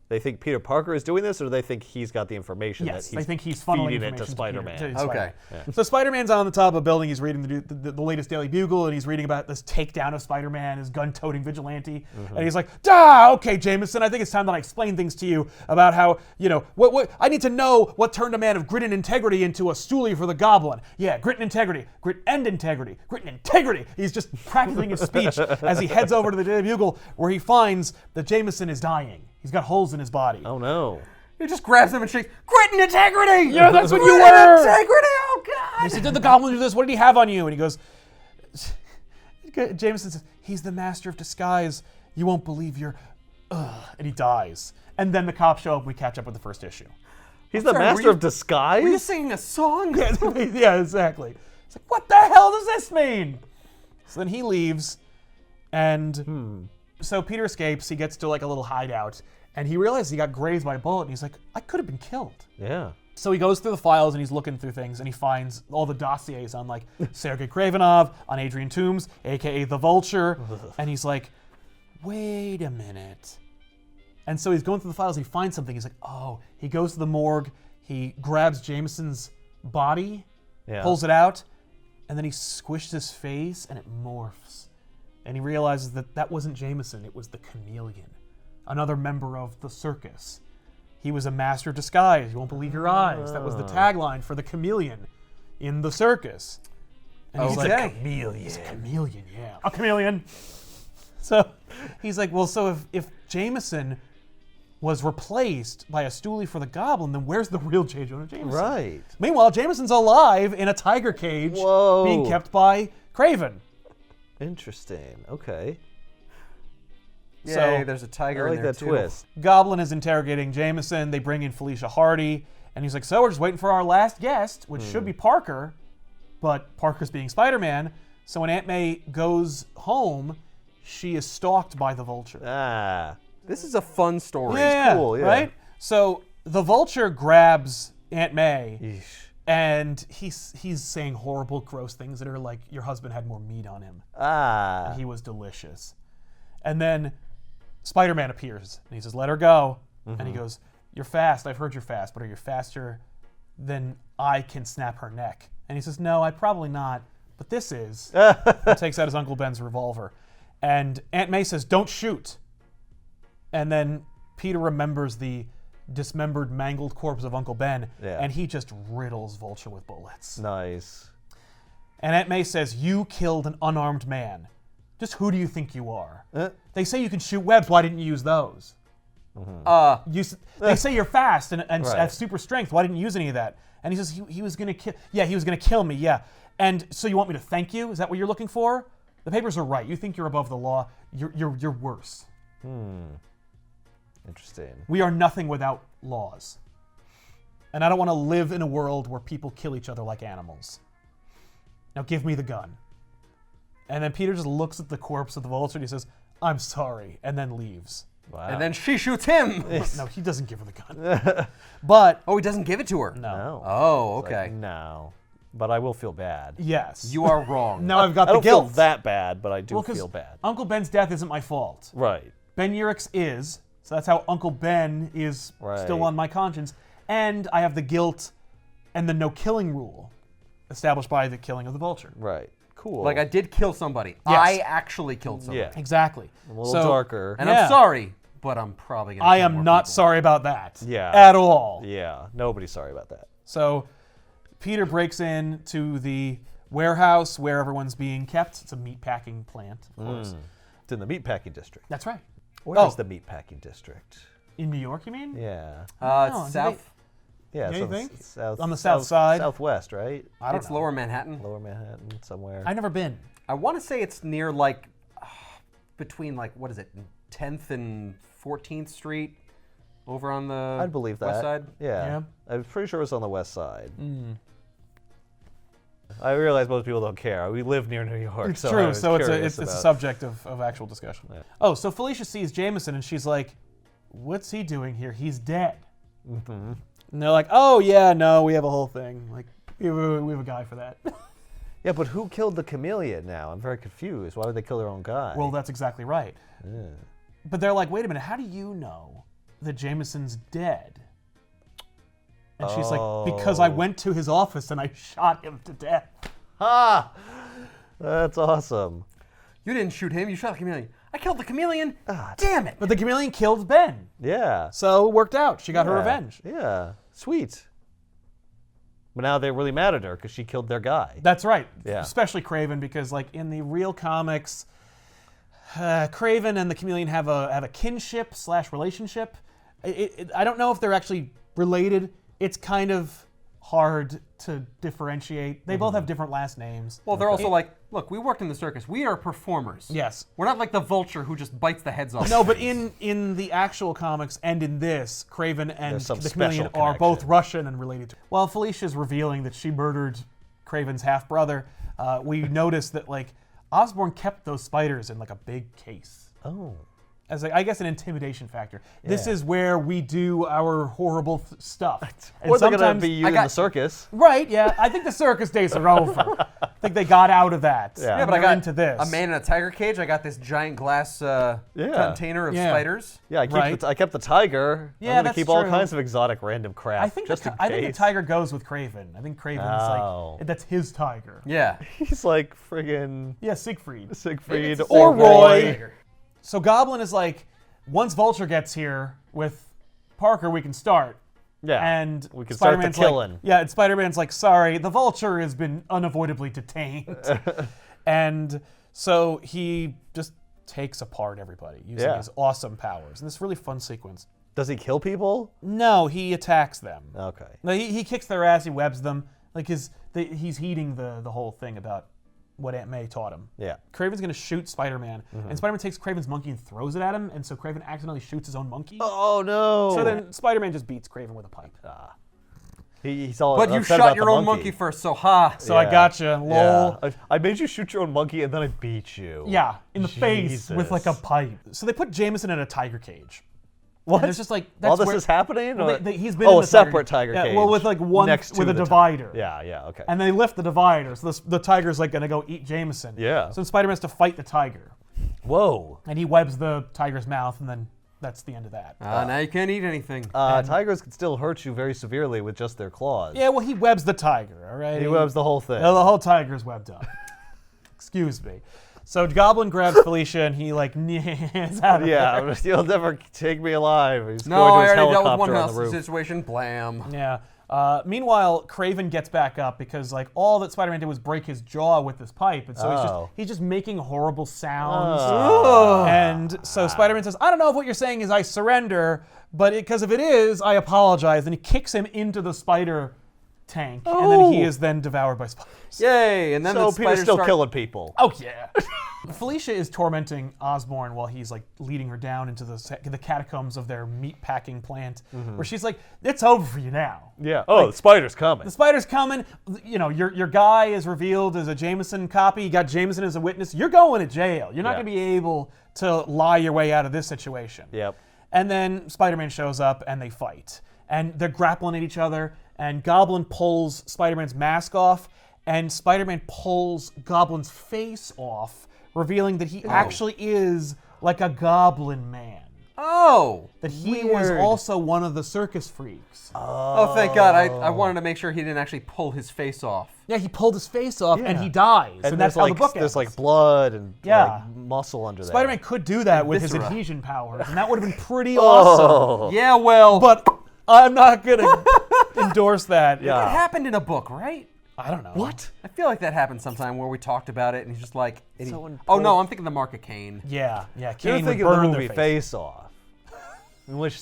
[SPEAKER 2] They think Peter Parker is doing this, or they think he's got the information that
[SPEAKER 1] Yes,
[SPEAKER 2] he's
[SPEAKER 1] they think he's funneling
[SPEAKER 2] feeding it
[SPEAKER 1] information
[SPEAKER 2] to Spider-Man.
[SPEAKER 1] Peter,
[SPEAKER 3] Okay.
[SPEAKER 1] Spider-Man. So Spider-Man's on the top of a building. He's reading the latest Daily Bugle, and he's reading about this takedown of Spider-Man, his gun-toting vigilante. And he's like, okay, Jameson, I think it's time that I explain things to you about how, what I need to know what turned a man of grit and integrity into a stoolie for the Goblin. Yeah, grit and integrity. Grit and integrity. Grit and integrity. He's just practicing his speech as he heads over to the Daily Bugle, where he finds that Jameson is dying. He's got holes in his body.
[SPEAKER 2] Oh no.
[SPEAKER 3] He just grabs him and shakes, grit and integrity!
[SPEAKER 1] Yeah, that's what you
[SPEAKER 3] Grit
[SPEAKER 1] were!
[SPEAKER 3] and integrity, oh God!
[SPEAKER 1] He said, did the Goblin do this? What did he have on you? And he goes, Jameson says, he's the master of disguise. You won't believe your, and he dies. And then the cops show up, we catch up with the first issue.
[SPEAKER 2] He's the master of disguise?
[SPEAKER 3] Were you singing a song?
[SPEAKER 1] Yeah, exactly. It's like, what the hell does this mean? So then he leaves, and so Peter escapes. He gets to like a little hideout, and he realizes he got grazed by a bullet, and he's like, I could have been killed.
[SPEAKER 2] Yeah.
[SPEAKER 1] So he goes through the files, and he's looking through things, and he finds all the dossiers on like Sergei Kravenov, on Adrian Toomes, aka the Vulture, and he's like, wait a minute. And so he's going through the files, and he finds something. He's like, oh, he goes to the morgue, he grabs Jameson's body, pulls it out, and then he squishes his face, and it morphs. And he realizes that that wasn't Jameson, it was the chameleon, another member of the circus. He was a master of disguise. You won't believe your eyes. That was the tagline for the chameleon in the circus. And he's like,
[SPEAKER 2] chameleon.
[SPEAKER 1] He's a chameleon, yeah. A chameleon. So he's like, well, so if Jameson was replaced by a stoolie for the Goblin, then where's the real J. Jonah Jameson?
[SPEAKER 2] Right.
[SPEAKER 1] Meanwhile, Jameson's alive in a tiger cage being kept by Kraven.
[SPEAKER 2] Interesting. Okay.
[SPEAKER 3] Yay,
[SPEAKER 1] So
[SPEAKER 3] there's a tiger
[SPEAKER 2] I like
[SPEAKER 3] in there
[SPEAKER 2] that
[SPEAKER 3] too.
[SPEAKER 2] twist.
[SPEAKER 1] Goblin is interrogating Jameson. They bring in Felicia Hardy, and he's like, so we're just waiting for our last guest, which should be Parker, but Parker's being Spider-Man. So when Aunt May goes home, she is stalked by the Vulture.
[SPEAKER 2] Ah.
[SPEAKER 3] This is a fun story.
[SPEAKER 1] Yeah,
[SPEAKER 2] cool, yeah.
[SPEAKER 1] right? So the Vulture grabs Aunt May,
[SPEAKER 2] Yeesh.
[SPEAKER 1] and he's saying horrible, gross things that are like, your husband had more meat on him.
[SPEAKER 2] Ah.
[SPEAKER 1] He was delicious. And then Spider-Man appears, and he says, let her go. And he goes, you're fast. I've heard you're fast, but are you faster than I can snap her neck? And he says, no, I probably not, but this is. He takes out his Uncle Ben's revolver. And Aunt May says, don't shoot. And then Peter remembers the dismembered, mangled corpse of Uncle Ben, and he just riddles Vulture with bullets.
[SPEAKER 2] Nice.
[SPEAKER 1] And Aunt May says, you killed an unarmed man. Just who do you think you are? They say you can shoot webs. Why didn't you use those? They say you're fast and have super strength. Why didn't you use any of that? And he says he was going to kill. Yeah, he was going to kill me. Yeah. And so you want me to thank you? Is that what you're looking for? The papers are right. You think you're above the law. You're worse.
[SPEAKER 2] Interesting.
[SPEAKER 1] We are nothing without laws. And I don't want to live in a world where people kill each other like animals. Now give me the gun. And then Peter just looks at the corpse of the Vulture and he says, I'm sorry, and then leaves.
[SPEAKER 2] Wow.
[SPEAKER 3] And then she shoots him.
[SPEAKER 1] No, he doesn't give her the gun. But
[SPEAKER 3] Oh, he doesn't give it to her.
[SPEAKER 2] No.
[SPEAKER 3] Oh,
[SPEAKER 2] It's
[SPEAKER 3] okay.
[SPEAKER 2] like, no. But I will feel bad.
[SPEAKER 1] yes.
[SPEAKER 3] You are wrong.
[SPEAKER 1] Now I've got
[SPEAKER 2] I
[SPEAKER 1] the
[SPEAKER 2] don't feel
[SPEAKER 1] guilt.
[SPEAKER 2] that bad, but I do
[SPEAKER 1] Well, 'cause
[SPEAKER 2] feel bad.
[SPEAKER 1] Uncle Ben's death isn't my fault.
[SPEAKER 2] Right.
[SPEAKER 1] Ben Urich's is. So that's how Uncle Ben is still on my conscience. And I have the guilt and the no-killing rule established by the killing of the Vulture.
[SPEAKER 2] Right. Cool.
[SPEAKER 3] Like I did kill somebody.
[SPEAKER 1] Yes.
[SPEAKER 3] I actually killed somebody.
[SPEAKER 2] Yeah.
[SPEAKER 1] Exactly.
[SPEAKER 2] A little darker.
[SPEAKER 3] And
[SPEAKER 1] Yeah.
[SPEAKER 3] I'm sorry, but I'm probably going to
[SPEAKER 1] I am not sorry about that.
[SPEAKER 2] Yeah.
[SPEAKER 1] At all.
[SPEAKER 2] Yeah. Nobody's sorry about that.
[SPEAKER 1] So Peter breaks in to the warehouse where everyone's being kept. It's a meatpacking plant, of course.
[SPEAKER 2] It's in the meatpacking district.
[SPEAKER 1] That's right.
[SPEAKER 2] Where is the meatpacking district?
[SPEAKER 1] In New York, you mean?
[SPEAKER 2] Yeah.
[SPEAKER 1] No,
[SPEAKER 3] It's south.
[SPEAKER 2] Yeah.
[SPEAKER 1] Yeah, you
[SPEAKER 2] on the
[SPEAKER 1] think?
[SPEAKER 2] south,
[SPEAKER 1] On the south side?
[SPEAKER 2] Southwest, right?
[SPEAKER 1] I don't
[SPEAKER 3] It's
[SPEAKER 1] know.
[SPEAKER 3] lower Manhattan.
[SPEAKER 2] Lower Manhattan, somewhere.
[SPEAKER 1] I've never been.
[SPEAKER 3] I want to say it's near like between like what is it, 10th and 14th Street, over on the
[SPEAKER 2] I'd believe that.
[SPEAKER 3] west side.
[SPEAKER 2] Yeah. I'm pretty sure it's on the west side. I realize most people don't care. We live near New York.
[SPEAKER 1] It's
[SPEAKER 2] so I
[SPEAKER 1] true.
[SPEAKER 2] was
[SPEAKER 1] So it's
[SPEAKER 2] curious
[SPEAKER 1] a
[SPEAKER 2] about-
[SPEAKER 1] subject of actual discussion.
[SPEAKER 2] Yeah.
[SPEAKER 1] Oh, so Felicia sees Jameson and she's like, "What's he doing here? He's dead." And they're like, "Oh yeah, no, we have a whole thing. Like, we have a guy for that."
[SPEAKER 2] Yeah, but who killed the chameleon now? I'm very confused. Why would they kill their own guy?
[SPEAKER 1] Well, that's exactly right. But they're like, "Wait a minute. How do you know that Jameson's dead. And she's like, because I went to his office and I shot him to death.
[SPEAKER 2] Ha! That's awesome.
[SPEAKER 3] You didn't shoot him. You shot the chameleon. I killed the chameleon. Damn it.
[SPEAKER 1] But the chameleon killed Ben.
[SPEAKER 2] Yeah.
[SPEAKER 1] So it worked out. She got her revenge.
[SPEAKER 2] Yeah. Sweet. But now they're really mad at her because she killed their guy.
[SPEAKER 1] That's right.
[SPEAKER 2] Yeah.
[SPEAKER 1] Especially Kraven, because like in the real comics, Kraven and the chameleon have a kinship / relationship. I don't know if they're actually related. It's kind of hard to differentiate. They both have different last names.
[SPEAKER 3] Well, they're also like, look, we worked in the circus. We are performers.
[SPEAKER 1] Yes.
[SPEAKER 3] We're not like the vulture who just bites the heads off.
[SPEAKER 1] No, but in the actual comics and in this, Kraven and
[SPEAKER 2] some
[SPEAKER 1] the chameleon
[SPEAKER 2] special
[SPEAKER 1] are both
[SPEAKER 2] connection.
[SPEAKER 1] Russian and related to. While Felicia's revealing that she murdered Kraven's half-brother, we notice that like Osborn kept those spiders in like a big case.
[SPEAKER 2] Oh.
[SPEAKER 1] As I guess an intimidation factor. This
[SPEAKER 2] Yeah.
[SPEAKER 1] is where we do our horrible stuff. And
[SPEAKER 2] Or they're going to
[SPEAKER 1] sometimes-
[SPEAKER 2] be you in the circus.
[SPEAKER 1] Right, yeah. I think the circus days are over. I think they got out of that.
[SPEAKER 2] Yeah.
[SPEAKER 3] Yeah, but I
[SPEAKER 1] They're
[SPEAKER 3] got
[SPEAKER 1] into this.
[SPEAKER 3] a man in a tiger cage. I got this giant glass container of
[SPEAKER 1] Yeah.
[SPEAKER 3] spiders.
[SPEAKER 2] Yeah, I kept the tiger.
[SPEAKER 1] Yeah,
[SPEAKER 2] I'm going to
[SPEAKER 1] that's
[SPEAKER 2] keep all
[SPEAKER 1] true.
[SPEAKER 2] kinds of exotic random crap.
[SPEAKER 1] I think
[SPEAKER 2] just in
[SPEAKER 1] I think the
[SPEAKER 2] case.
[SPEAKER 1] tiger goes with Kraven. I think Kraven's
[SPEAKER 2] Oh.
[SPEAKER 1] like that's his tiger.
[SPEAKER 3] Yeah.
[SPEAKER 2] He's like friggin'
[SPEAKER 1] Yeah, Siegfried.
[SPEAKER 2] Siegfried
[SPEAKER 3] It's a
[SPEAKER 2] or
[SPEAKER 3] Siegfried
[SPEAKER 2] Roy.
[SPEAKER 3] tiger.
[SPEAKER 1] So Goblin is like, once Vulture gets here with Parker, we can start.
[SPEAKER 2] Yeah,
[SPEAKER 1] And
[SPEAKER 2] we can start the
[SPEAKER 1] Spider-Man's
[SPEAKER 2] killing.
[SPEAKER 1] Like, yeah, and Spider-Man's like, sorry, the Vulture has been unavoidably detained. And so he just takes apart everybody using his awesome powers. And this really fun sequence.
[SPEAKER 2] Does he kill people?
[SPEAKER 1] No, he attacks them.
[SPEAKER 2] Okay.
[SPEAKER 1] No, he kicks their ass, he webs them. Like he's heeding the whole thing about what Aunt May taught him.
[SPEAKER 2] Yeah.
[SPEAKER 1] Craven's gonna shoot Spider-Man, and Spider-Man takes Craven's monkey and throws it at him, and so Kraven accidentally shoots his own monkey.
[SPEAKER 2] Oh no.
[SPEAKER 1] So then Spider-Man just beats Kraven with a pipe.
[SPEAKER 2] He's all
[SPEAKER 3] But you
[SPEAKER 2] upset
[SPEAKER 3] shot
[SPEAKER 2] about
[SPEAKER 3] your
[SPEAKER 2] the
[SPEAKER 3] own monkey first, so
[SPEAKER 1] So I gotcha, lol.
[SPEAKER 2] Yeah. I made you shoot your own monkey and then I beat you.
[SPEAKER 1] Yeah, in the face with like a
[SPEAKER 2] Jesus.
[SPEAKER 1] pipe. So they put Jameson in a tiger cage.
[SPEAKER 2] What?
[SPEAKER 1] And it's just like that's
[SPEAKER 2] While this
[SPEAKER 1] where,
[SPEAKER 2] is happening?
[SPEAKER 1] well,
[SPEAKER 2] Or?
[SPEAKER 1] he's been
[SPEAKER 2] oh,
[SPEAKER 1] in
[SPEAKER 2] a
[SPEAKER 1] the
[SPEAKER 2] separate tiger cage.
[SPEAKER 1] Yeah, well, with like one
[SPEAKER 2] next to
[SPEAKER 1] with a
[SPEAKER 2] the
[SPEAKER 1] divider.
[SPEAKER 2] Yeah, okay.
[SPEAKER 1] And they lift the divider, so the tiger's like gonna go eat Jameson.
[SPEAKER 2] Yeah.
[SPEAKER 1] So Spider-Man has to fight the tiger,
[SPEAKER 2] Whoa.
[SPEAKER 1] and he webs the tiger's mouth, and then that's the end of that.
[SPEAKER 3] now you can't eat anything.
[SPEAKER 2] Tigers can still hurt you very severely with just their claws.
[SPEAKER 1] Yeah, well, he webs the tiger, all right?
[SPEAKER 2] He webs the whole thing.
[SPEAKER 1] No, the whole tiger's webbed up. Excuse me. So Goblin grabs Felicia, and he like is out of there.
[SPEAKER 2] Yeah, you'll never take me alive. He's
[SPEAKER 3] No,
[SPEAKER 2] going to
[SPEAKER 3] I
[SPEAKER 2] his
[SPEAKER 3] already dealt with one
[SPEAKER 2] helicopter on
[SPEAKER 3] house
[SPEAKER 2] the roof.
[SPEAKER 3] situation. Blam.
[SPEAKER 1] Yeah. Meanwhile, Kraven gets back up because like all that Spider-Man did was break his jaw with this pipe, and so he's just making horrible sounds. And so Spider-Man says, "I don't know if what you're saying is I surrender, but because if it is, I apologize." And he kicks him into the spider tank, and then he is then devoured by spiders.
[SPEAKER 3] Yay! And then
[SPEAKER 2] So
[SPEAKER 3] the
[SPEAKER 2] Peter's
[SPEAKER 3] spiders
[SPEAKER 2] still
[SPEAKER 3] start...
[SPEAKER 2] killing people.
[SPEAKER 1] Oh yeah. Felicia is tormenting Osborn while he's like leading her down into the catacombs of their meat packing plant, where she's like, "It's over for you now.
[SPEAKER 2] Yeah. Oh, the spider's coming.
[SPEAKER 1] The spider's coming. You know, your guy is revealed as a Jameson copy. You got Jameson as a witness. You're going to jail. You're not going to be able to lie your way out of this situation."
[SPEAKER 2] Yep.
[SPEAKER 1] And then Spider-Man shows up and they fight, and they're grappling at each other. And Goblin pulls Spider-Man's mask off, and Spider-Man pulls Goblin's face off, revealing that he actually is like a Goblin man.
[SPEAKER 3] Oh!
[SPEAKER 1] That he was
[SPEAKER 2] Weird.
[SPEAKER 1] also one of the circus freaks.
[SPEAKER 3] Oh, thank God. I wanted to make sure he didn't actually pull his face off.
[SPEAKER 1] Yeah, he pulled his face off and
[SPEAKER 2] Yeah.
[SPEAKER 1] he dies. And that's
[SPEAKER 2] there's
[SPEAKER 1] how the book
[SPEAKER 2] there's
[SPEAKER 1] ends.
[SPEAKER 2] like blood and
[SPEAKER 1] Yeah.
[SPEAKER 2] like muscle under there.
[SPEAKER 1] Spider-Man could do that with his
[SPEAKER 3] viscera.
[SPEAKER 1] adhesion powers, and that would have been pretty awesome.
[SPEAKER 3] Yeah, well...
[SPEAKER 1] But I'm not going to endorse that.
[SPEAKER 3] It happened in a book, right?
[SPEAKER 1] I don't know.
[SPEAKER 2] What?
[SPEAKER 3] I feel like that happened sometime where we talked about it, and he's just like...
[SPEAKER 2] Someone
[SPEAKER 3] Oh, no,
[SPEAKER 2] pulled-
[SPEAKER 3] I'm thinking the Mark of Cain.
[SPEAKER 1] Yeah,
[SPEAKER 2] You're
[SPEAKER 1] Kane would
[SPEAKER 2] thinking of
[SPEAKER 1] burn
[SPEAKER 2] the
[SPEAKER 1] their
[SPEAKER 2] movie
[SPEAKER 1] face.
[SPEAKER 2] Face Off, in which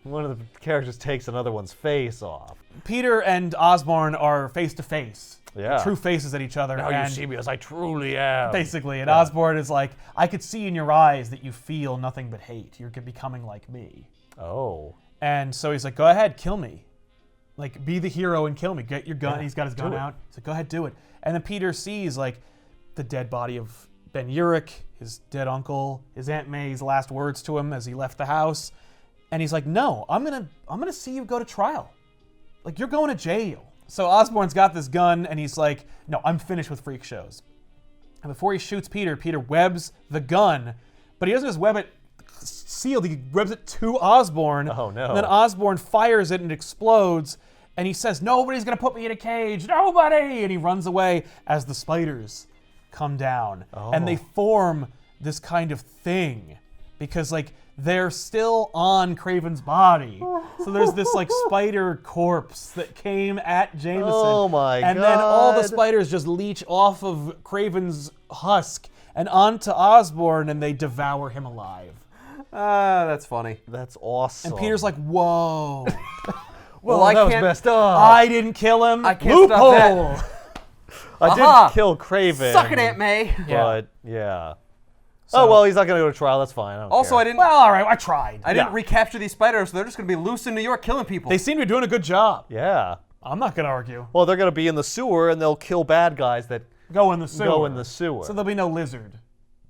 [SPEAKER 2] one of the characters takes another one's face off.
[SPEAKER 1] Peter and Osborn are face to face.
[SPEAKER 2] Yeah.
[SPEAKER 1] True faces at each other.
[SPEAKER 2] Now
[SPEAKER 1] and
[SPEAKER 2] you see me as I truly am.
[SPEAKER 1] basically, and Osborn is like, "I could see in your eyes that you feel nothing but hate. You're becoming like me."
[SPEAKER 2] Oh.
[SPEAKER 1] And so he's like, "Go ahead, kill me. Like, be the hero and kill me. Get your gun."
[SPEAKER 2] Yeah,
[SPEAKER 1] He's got his gun
[SPEAKER 2] do it.
[SPEAKER 1] out. He's like, "Go ahead, do it." And then Peter sees like the dead body of Ben Urich, his dead uncle, his Aunt May's last words to him as he left the house, and he's like, "No, I'm gonna see you go to trial. Like, you're going to jail." So Osborn's got this gun, and he's like, "No, I'm finished with freak shows." And before he shoots Peter, Peter webs the gun, but he doesn't just web it sealed. He rubs it to Osborn.
[SPEAKER 2] Oh, no.
[SPEAKER 1] And then Osborn fires it and it explodes. And he says, nobody's going to put me in a cage. Nobody! And he runs away as the spiders come down. And they form this kind of thing. Because, like, they're still on Kraven's body. So there's this, like, spider corpse that came at Jameson.
[SPEAKER 2] Oh, my God.
[SPEAKER 1] And then all the spiders just leech off of Kraven's husk and onto Osborn, and they devour him alive.
[SPEAKER 3] That's funny.
[SPEAKER 2] That's awesome.
[SPEAKER 1] And Peter's like, whoa.
[SPEAKER 3] Well, I
[SPEAKER 2] that was
[SPEAKER 3] can't.
[SPEAKER 2] messed up.
[SPEAKER 1] I didn't kill him.
[SPEAKER 3] I can't stop
[SPEAKER 1] Loophole.
[SPEAKER 2] I
[SPEAKER 3] Aha!
[SPEAKER 2] did kill Kraven.
[SPEAKER 3] Suck it, Aunt May.
[SPEAKER 2] But, yeah.
[SPEAKER 1] So-
[SPEAKER 2] Oh, well, he's not going to go to trial. That's fine. I don't
[SPEAKER 3] Also,
[SPEAKER 2] care.
[SPEAKER 3] I didn't.
[SPEAKER 1] Well, all right, I tried.
[SPEAKER 3] I didn't recapture these spiders, so they're just going to be loose in New York killing people.
[SPEAKER 1] They seem to be doing a good job.
[SPEAKER 2] Yeah.
[SPEAKER 1] I'm not going to argue.
[SPEAKER 2] Well, they're going to be in the sewer, and they'll kill bad guys that
[SPEAKER 1] Go in the sewer.
[SPEAKER 2] go in the sewer.
[SPEAKER 1] So there'll be no lizard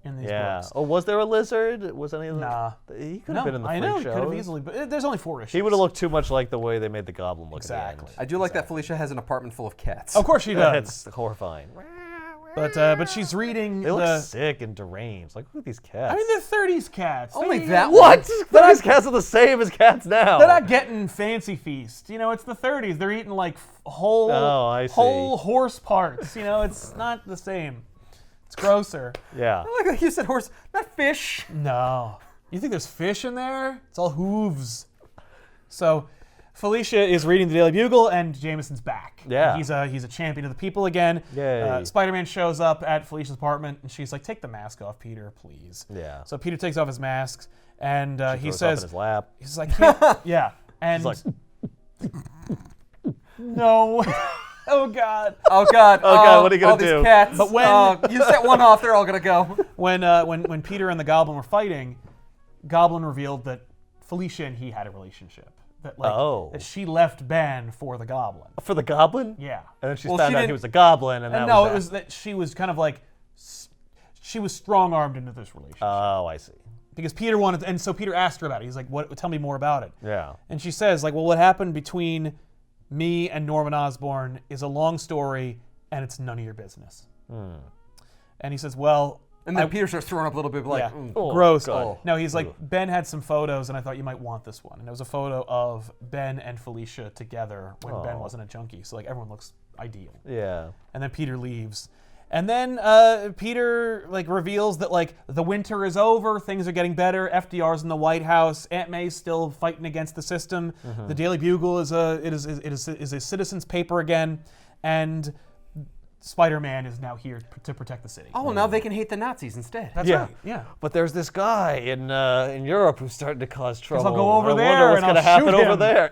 [SPEAKER 1] in these
[SPEAKER 2] yeah.
[SPEAKER 1] books.
[SPEAKER 2] Oh, was there a lizard? Was any of them?
[SPEAKER 1] Nah.
[SPEAKER 2] He could
[SPEAKER 1] No,
[SPEAKER 2] have been in the
[SPEAKER 1] I
[SPEAKER 2] freak
[SPEAKER 1] know, he
[SPEAKER 2] shows.
[SPEAKER 1] could have easily, but there's only 4 issues.
[SPEAKER 2] He would have looked too much like the way they made the Goblin look
[SPEAKER 1] Exactly.
[SPEAKER 2] at the
[SPEAKER 3] I do like that Felicia has an apartment full of cats.
[SPEAKER 1] Of course she
[SPEAKER 2] end.
[SPEAKER 1] does.
[SPEAKER 2] It's horrifying.
[SPEAKER 1] But she's reading
[SPEAKER 2] They look
[SPEAKER 1] the...
[SPEAKER 2] sick and deranged. Like, look at these cats.
[SPEAKER 1] I mean, they're 30s cats.
[SPEAKER 3] Only
[SPEAKER 1] They-
[SPEAKER 3] that
[SPEAKER 2] what? These cats are the same as cats now.
[SPEAKER 1] They're not getting fancy feast. You know, it's the 30s. They're eating like whole
[SPEAKER 2] I see.
[SPEAKER 1] whole horse parts. You know, it's not the same. It's grosser.
[SPEAKER 2] Yeah.
[SPEAKER 3] I like that you said horse, not fish.
[SPEAKER 1] No. You think there's fish in there? It's all hooves. So Felicia is reading the Daily Bugle, and Jameson's back.
[SPEAKER 2] Yeah.
[SPEAKER 1] He's a champion of the people again.
[SPEAKER 2] Yay.
[SPEAKER 1] Spider-Man shows up at Felicia's apartment, and she's like, take the mask off, Peter, please.
[SPEAKER 2] Yeah.
[SPEAKER 1] So Peter takes off his mask, and he
[SPEAKER 2] Throws it up in
[SPEAKER 1] says,
[SPEAKER 2] his lap.
[SPEAKER 1] he's like, "Can't-" yeah. And
[SPEAKER 2] He's like,
[SPEAKER 1] no. Oh, God.
[SPEAKER 3] Oh God!
[SPEAKER 2] Oh, God, what are you gonna
[SPEAKER 3] all
[SPEAKER 2] do?
[SPEAKER 3] These cats.
[SPEAKER 1] But when-
[SPEAKER 3] You set one off, they're all gonna go.
[SPEAKER 1] When Peter and the Goblin were fighting, Goblin revealed that Felicia and he had a relationship. That that she left Ben for the Goblin.
[SPEAKER 2] for the Goblin?
[SPEAKER 1] Yeah.
[SPEAKER 2] And then she
[SPEAKER 3] Well,
[SPEAKER 2] found
[SPEAKER 3] she
[SPEAKER 2] out he
[SPEAKER 3] didn't-
[SPEAKER 2] was a Goblin, and that
[SPEAKER 1] No,
[SPEAKER 2] was
[SPEAKER 1] it was that she was kind of like she was strong-armed into this relationship
[SPEAKER 2] Oh, I see.
[SPEAKER 1] because Peter wanted, and so Peter asked her about it. He's like, "What? Tell me more about it."
[SPEAKER 2] Yeah.
[SPEAKER 1] And she says, like, "Well, what happened between me and Norman Osborn is a long story, and it's none of your business." And he says, "Well."
[SPEAKER 3] And then Peter starts throwing up a little bit, like,
[SPEAKER 1] Yeah.
[SPEAKER 2] Oh,
[SPEAKER 1] Gross.
[SPEAKER 2] God.
[SPEAKER 1] No, he's like, Ben had some photos, and I thought you might want this one. And it was a photo of Ben and Felicia together when Ben wasn't a junkie. So, like, everyone looks ideal.
[SPEAKER 2] Yeah.
[SPEAKER 1] And then Peter leaves. And then Peter, like, reveals that, like, the winter is over, things are getting better, FDR's in the White House, Aunt May's still fighting against the system, the Daily Bugle is a citizen's paper again, and Spider-Man is now here to protect the city.
[SPEAKER 3] oh, now they can hate the Nazis instead.
[SPEAKER 1] That's
[SPEAKER 2] Yeah.
[SPEAKER 1] right. Yeah.
[SPEAKER 2] But there's this guy in Europe who's starting to cause trouble.
[SPEAKER 1] I'll go over
[SPEAKER 2] I
[SPEAKER 1] there
[SPEAKER 2] wonder what's
[SPEAKER 1] and I'll
[SPEAKER 2] gonna happen
[SPEAKER 1] shoot
[SPEAKER 2] over
[SPEAKER 1] him.
[SPEAKER 2] there.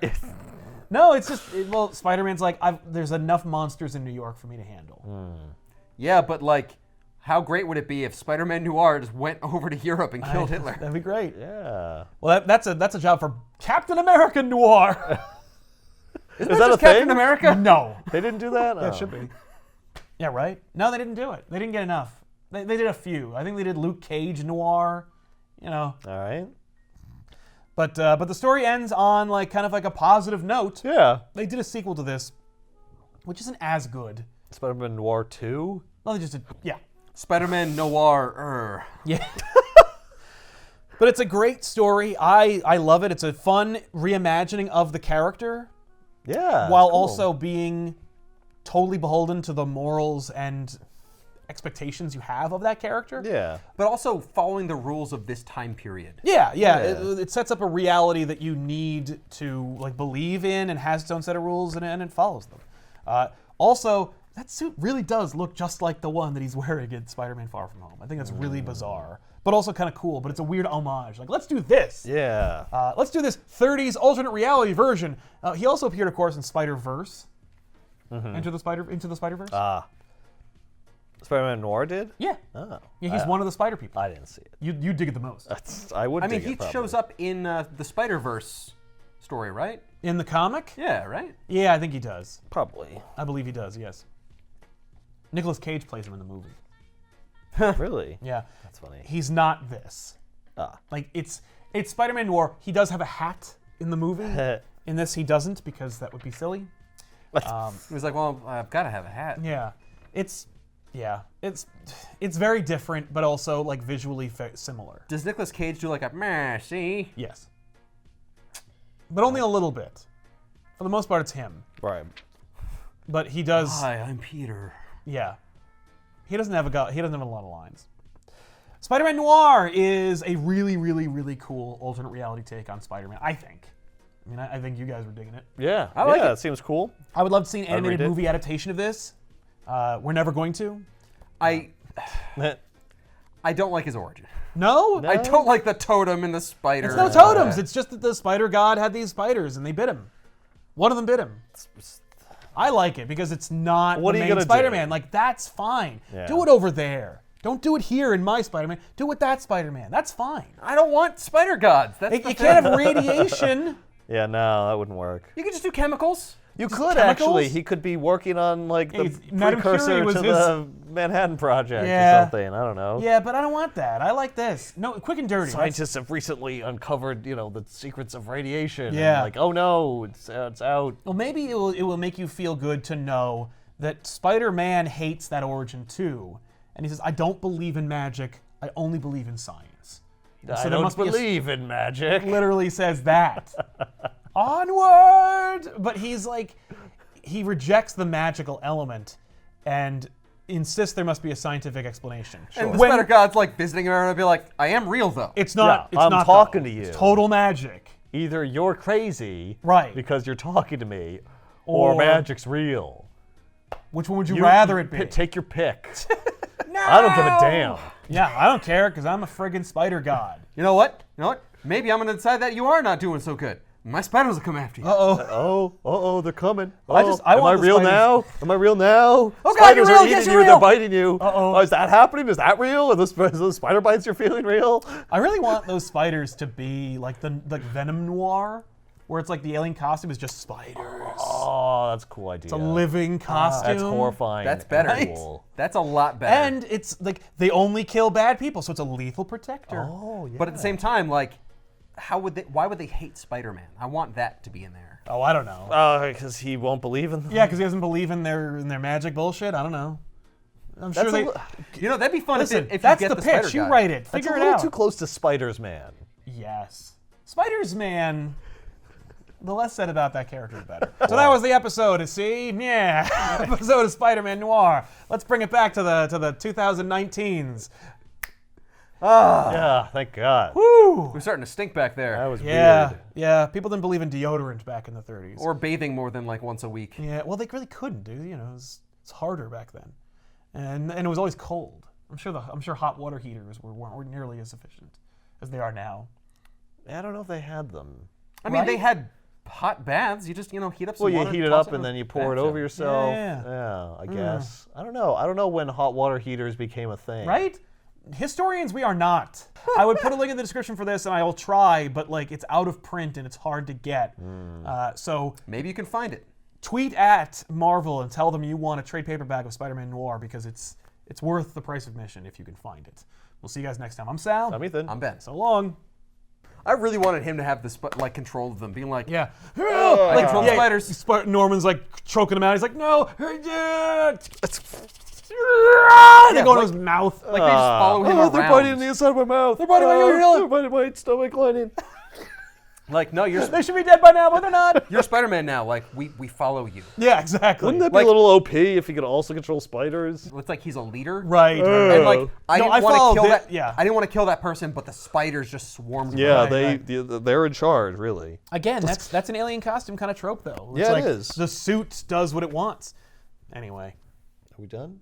[SPEAKER 1] No, it's just, well, Spider-Man's like, there's enough monsters in New York for me to handle.
[SPEAKER 3] Yeah, but like, how great would it be if Spider-Man Noir just went over to Europe and killed Hitler?
[SPEAKER 1] That'd be great.
[SPEAKER 2] Yeah.
[SPEAKER 1] Well, that's a job for Captain America Noir.
[SPEAKER 3] Isn't
[SPEAKER 2] Is
[SPEAKER 3] that
[SPEAKER 2] that a
[SPEAKER 3] just Captain
[SPEAKER 2] thing?
[SPEAKER 3] America?
[SPEAKER 1] No.
[SPEAKER 2] They didn't do that?
[SPEAKER 1] That should be. Yeah, right? No, they didn't do it. They didn't get enough. They did a few. I think they did Luke Cage Noir, you know.
[SPEAKER 2] All right.
[SPEAKER 1] But the story ends on like kind of like a positive note.
[SPEAKER 2] Yeah.
[SPEAKER 1] They did a sequel to this, which isn't as good.
[SPEAKER 2] Spider-Man Noir 2?
[SPEAKER 1] Well, they just did, yeah.
[SPEAKER 3] Spider-Man Noir.
[SPEAKER 1] Yeah. But it's a great story. I love it. It's a fun reimagining of the character
[SPEAKER 2] Yeah.
[SPEAKER 1] while
[SPEAKER 2] cool.
[SPEAKER 1] also being totally beholden to the morals and expectations you have of that character.
[SPEAKER 2] Yeah.
[SPEAKER 3] But also following the rules of this time period.
[SPEAKER 1] Yeah. It sets up a reality that you need to like believe in and has its own set of rules and it follows them. Also, that suit really does look just like the one that he's wearing in Spider-Man Far From Home. I think that's really bizarre, but also kind of cool. But it's a weird homage. Like, let's do this.
[SPEAKER 2] Yeah.
[SPEAKER 1] Let's do this 30s alternate reality version. He also appeared, of course, in Spider-Verse. Into the Spider-Verse.
[SPEAKER 2] Spider-Man Noir did?
[SPEAKER 1] Yeah.
[SPEAKER 2] Oh.
[SPEAKER 1] Yeah, he's one of the Spider people.
[SPEAKER 2] I didn't see it.
[SPEAKER 1] You dig it the most.
[SPEAKER 2] I would
[SPEAKER 3] I mean,
[SPEAKER 2] dig
[SPEAKER 3] he
[SPEAKER 2] it, probably.
[SPEAKER 3] shows up in the Spider-Verse story, right?
[SPEAKER 1] In the comic?
[SPEAKER 3] Yeah, right?
[SPEAKER 1] Yeah, I think he does.
[SPEAKER 2] Probably.
[SPEAKER 1] I believe he does, yes. Nicolas Cage plays him in the movie.
[SPEAKER 2] Really?
[SPEAKER 1] Yeah.
[SPEAKER 2] That's funny.
[SPEAKER 1] He's not this. Like, it's Spider-Man Noir. He does have a hat in the movie. In this, he doesn't because that would be silly.
[SPEAKER 3] He was like, well, I've got to have a hat.
[SPEAKER 1] Yeah. It's Yeah, it's very different, but also like visually similar.
[SPEAKER 3] Does Nicolas Cage do like a meh, see?
[SPEAKER 1] Yes, but only a little bit. For the most part, it's him.
[SPEAKER 2] Right.
[SPEAKER 1] But he does.
[SPEAKER 3] Hi, I'm Peter.
[SPEAKER 1] Yeah, he doesn't have a lot of lines. Spider-Man Noir is a really, really, really cool alternate reality take on Spider-Man. I think. I mean, I think you guys were digging it.
[SPEAKER 2] Yeah.
[SPEAKER 3] I like it.
[SPEAKER 2] It seems cool.
[SPEAKER 1] I would love to see an
[SPEAKER 2] read
[SPEAKER 1] animated
[SPEAKER 2] it.
[SPEAKER 1] movie adaptation of this. We're never going to.
[SPEAKER 3] I don't like his origin.
[SPEAKER 1] No?
[SPEAKER 3] I don't like the totem and the spider.
[SPEAKER 1] It's no totems. It's just that the spider god had these spiders and they bit him. One of them bit him. I like it because it's not
[SPEAKER 2] What
[SPEAKER 1] the
[SPEAKER 2] are you
[SPEAKER 1] main
[SPEAKER 2] gonna
[SPEAKER 1] Spider-Man.
[SPEAKER 2] do?
[SPEAKER 1] Like, that's fine.
[SPEAKER 2] Yeah.
[SPEAKER 1] Do it over there. Don't do it here in my Spider-Man. Do it with that Spider-Man. That's fine.
[SPEAKER 3] I don't want spider gods. That's
[SPEAKER 1] You can't have radiation.
[SPEAKER 2] Yeah, no, that wouldn't work.
[SPEAKER 3] You can just do chemicals.
[SPEAKER 2] You
[SPEAKER 1] Just
[SPEAKER 2] could
[SPEAKER 1] chemicals?
[SPEAKER 2] actually. He could be working on like the
[SPEAKER 1] Madame
[SPEAKER 2] precursor
[SPEAKER 1] Curie was
[SPEAKER 2] to
[SPEAKER 1] his-
[SPEAKER 2] the Manhattan Project
[SPEAKER 1] Yeah.
[SPEAKER 2] or something. I don't know.
[SPEAKER 1] Yeah, but I don't want that. I like this. No, quick and dirty.
[SPEAKER 2] Scientists have recently uncovered, the secrets of radiation. and
[SPEAKER 1] Yeah.
[SPEAKER 2] like, oh no, it's out.
[SPEAKER 1] Well, maybe it will make you feel good to know that Spider-Man hates that origin too. And he says, I don't believe in magic. I only believe in science. And
[SPEAKER 2] I
[SPEAKER 1] there
[SPEAKER 2] don't
[SPEAKER 1] must be a-
[SPEAKER 2] believe in magic.
[SPEAKER 1] literally says that. Onward! But he's like, he rejects the magical element and insists there must be a scientific explanation.
[SPEAKER 3] And the
[SPEAKER 1] When-
[SPEAKER 3] spider god's like visiting around and be like, I am real though.
[SPEAKER 1] It's not.
[SPEAKER 2] Yeah,
[SPEAKER 1] it's
[SPEAKER 2] I'm
[SPEAKER 1] not
[SPEAKER 2] talking
[SPEAKER 1] though.
[SPEAKER 2] to you.
[SPEAKER 1] It's total magic.
[SPEAKER 2] Either you're crazy,
[SPEAKER 1] Right.
[SPEAKER 2] because you're talking to me, or
[SPEAKER 1] Or-
[SPEAKER 2] magic's real.
[SPEAKER 1] Which one would you rather it be?
[SPEAKER 2] Take your pick.
[SPEAKER 1] No!
[SPEAKER 2] I don't give a damn.
[SPEAKER 1] Yeah, I don't care because I'm a friggin' spider god.
[SPEAKER 3] You know what? Maybe I'm gonna decide that you are not doing so good. My spiders will come after you.
[SPEAKER 1] Uh-oh.
[SPEAKER 2] They're coming.
[SPEAKER 1] I
[SPEAKER 2] am
[SPEAKER 1] want
[SPEAKER 2] I
[SPEAKER 1] the
[SPEAKER 2] real
[SPEAKER 1] spiders-
[SPEAKER 2] now? Am I real now?
[SPEAKER 3] Oh, God,
[SPEAKER 2] Spiders
[SPEAKER 3] you're real.
[SPEAKER 2] are
[SPEAKER 3] Yes,
[SPEAKER 2] eating
[SPEAKER 3] you're
[SPEAKER 2] you. They're
[SPEAKER 3] real.
[SPEAKER 2] biting you.
[SPEAKER 1] Uh-oh.
[SPEAKER 2] Oh, is that happening? Is that real? Are those the spider bites you're feeling real?
[SPEAKER 1] I really want those spiders to be like the Venom Noir, where it's like the alien costume is just spiders.
[SPEAKER 2] Oh, that's a cool idea.
[SPEAKER 1] It's a living costume.
[SPEAKER 2] That's horrifying.
[SPEAKER 3] That's better.
[SPEAKER 2] and cool.
[SPEAKER 3] That's a lot better.
[SPEAKER 1] And it's like they only kill bad people, so it's a lethal protector.
[SPEAKER 2] Oh, yeah.
[SPEAKER 3] But at the same time, like, why would they hate Spider-Man? I want that to be in there.
[SPEAKER 1] Oh, I don't know.
[SPEAKER 2] Because he won't believe in them.
[SPEAKER 1] Yeah, because he doesn't believe in their magic bullshit. I don't know. I'm sure they.
[SPEAKER 3] You know, that'd be fun
[SPEAKER 1] Listen,
[SPEAKER 3] if
[SPEAKER 1] that's
[SPEAKER 3] you get
[SPEAKER 1] the
[SPEAKER 3] the spider
[SPEAKER 1] pitch. You
[SPEAKER 3] god.
[SPEAKER 1] write it.
[SPEAKER 2] That's
[SPEAKER 1] Figure
[SPEAKER 2] a
[SPEAKER 1] it
[SPEAKER 2] little
[SPEAKER 1] out.
[SPEAKER 2] too close to Spider's Man.
[SPEAKER 1] Yes. Spider's Man. The less said about that character, the better. So that was the episode. See, yeah, episode of Spider-Man Noir. Let's bring it back to the 2019s.
[SPEAKER 2] Yeah, thank God.
[SPEAKER 1] Woo!
[SPEAKER 3] We're starting to stink back there.
[SPEAKER 2] That was
[SPEAKER 1] Yeah,
[SPEAKER 2] weird.
[SPEAKER 1] yeah. People didn't believe in deodorant back in the 30s.
[SPEAKER 3] Or bathing more than like once a week.
[SPEAKER 1] Yeah, well, they really couldn't, dude. You know, it's harder back then, and it was always cold. I'm sure hot water heaters weren't nearly as efficient as they are now.
[SPEAKER 2] I don't know if they had them.
[SPEAKER 3] I mean,
[SPEAKER 1] Right?
[SPEAKER 3] they had hot baths. You just, heat up some
[SPEAKER 2] Well, you
[SPEAKER 3] water.
[SPEAKER 2] heat it
[SPEAKER 3] toss
[SPEAKER 2] up and
[SPEAKER 3] in a
[SPEAKER 2] then you pour it
[SPEAKER 3] bathtub.
[SPEAKER 2] over yourself.
[SPEAKER 1] Yeah.
[SPEAKER 2] I guess. I don't know. I don't know when hot water heaters became a thing.
[SPEAKER 1] Right? Historians, we are not. I would put a link in the description for this, and I will try, but like it's out of print and it's hard to get. So
[SPEAKER 3] Maybe you can find it.
[SPEAKER 1] tweet at Marvel and tell them you want a trade paperback of Spider-Man Noir because it's worth the price of admission if you can find it. We'll see you guys next time. I'm Sal.
[SPEAKER 2] I'm Ethan.
[SPEAKER 3] I'm Ben.
[SPEAKER 1] So long.
[SPEAKER 3] I really wanted him to have the control of them, being like,
[SPEAKER 1] Yeah.
[SPEAKER 3] I control the spiders.
[SPEAKER 1] Norman's like choking him out. He's like, no. They go into his mouth.
[SPEAKER 3] Like they just follow him around.
[SPEAKER 2] They're biting the inside of my mouth.
[SPEAKER 1] They're biting my ear.
[SPEAKER 2] They're biting my stomach lining.
[SPEAKER 3] Like, no,
[SPEAKER 1] They should be dead by now, but they're not.
[SPEAKER 3] you're Spider-Man now. Like, we follow you.
[SPEAKER 1] Yeah, exactly.
[SPEAKER 2] Wouldn't that be a little OP if he could also control spiders?
[SPEAKER 3] It looks like he's a leader.
[SPEAKER 1] Right.
[SPEAKER 3] And like, I
[SPEAKER 1] No,
[SPEAKER 3] didn't
[SPEAKER 1] I
[SPEAKER 3] want to
[SPEAKER 1] followed
[SPEAKER 3] kill
[SPEAKER 1] it,
[SPEAKER 3] that.
[SPEAKER 1] yeah.
[SPEAKER 3] I didn't want to kill that person, but the spiders just swarmed.
[SPEAKER 2] Yeah,
[SPEAKER 3] around.
[SPEAKER 2] they're in charge, really.
[SPEAKER 1] Again, that's an alien costume kind of trope, though. It's
[SPEAKER 2] Yeah, it
[SPEAKER 1] like
[SPEAKER 2] is.
[SPEAKER 1] The suit does what it wants. Anyway.
[SPEAKER 2] Are we done?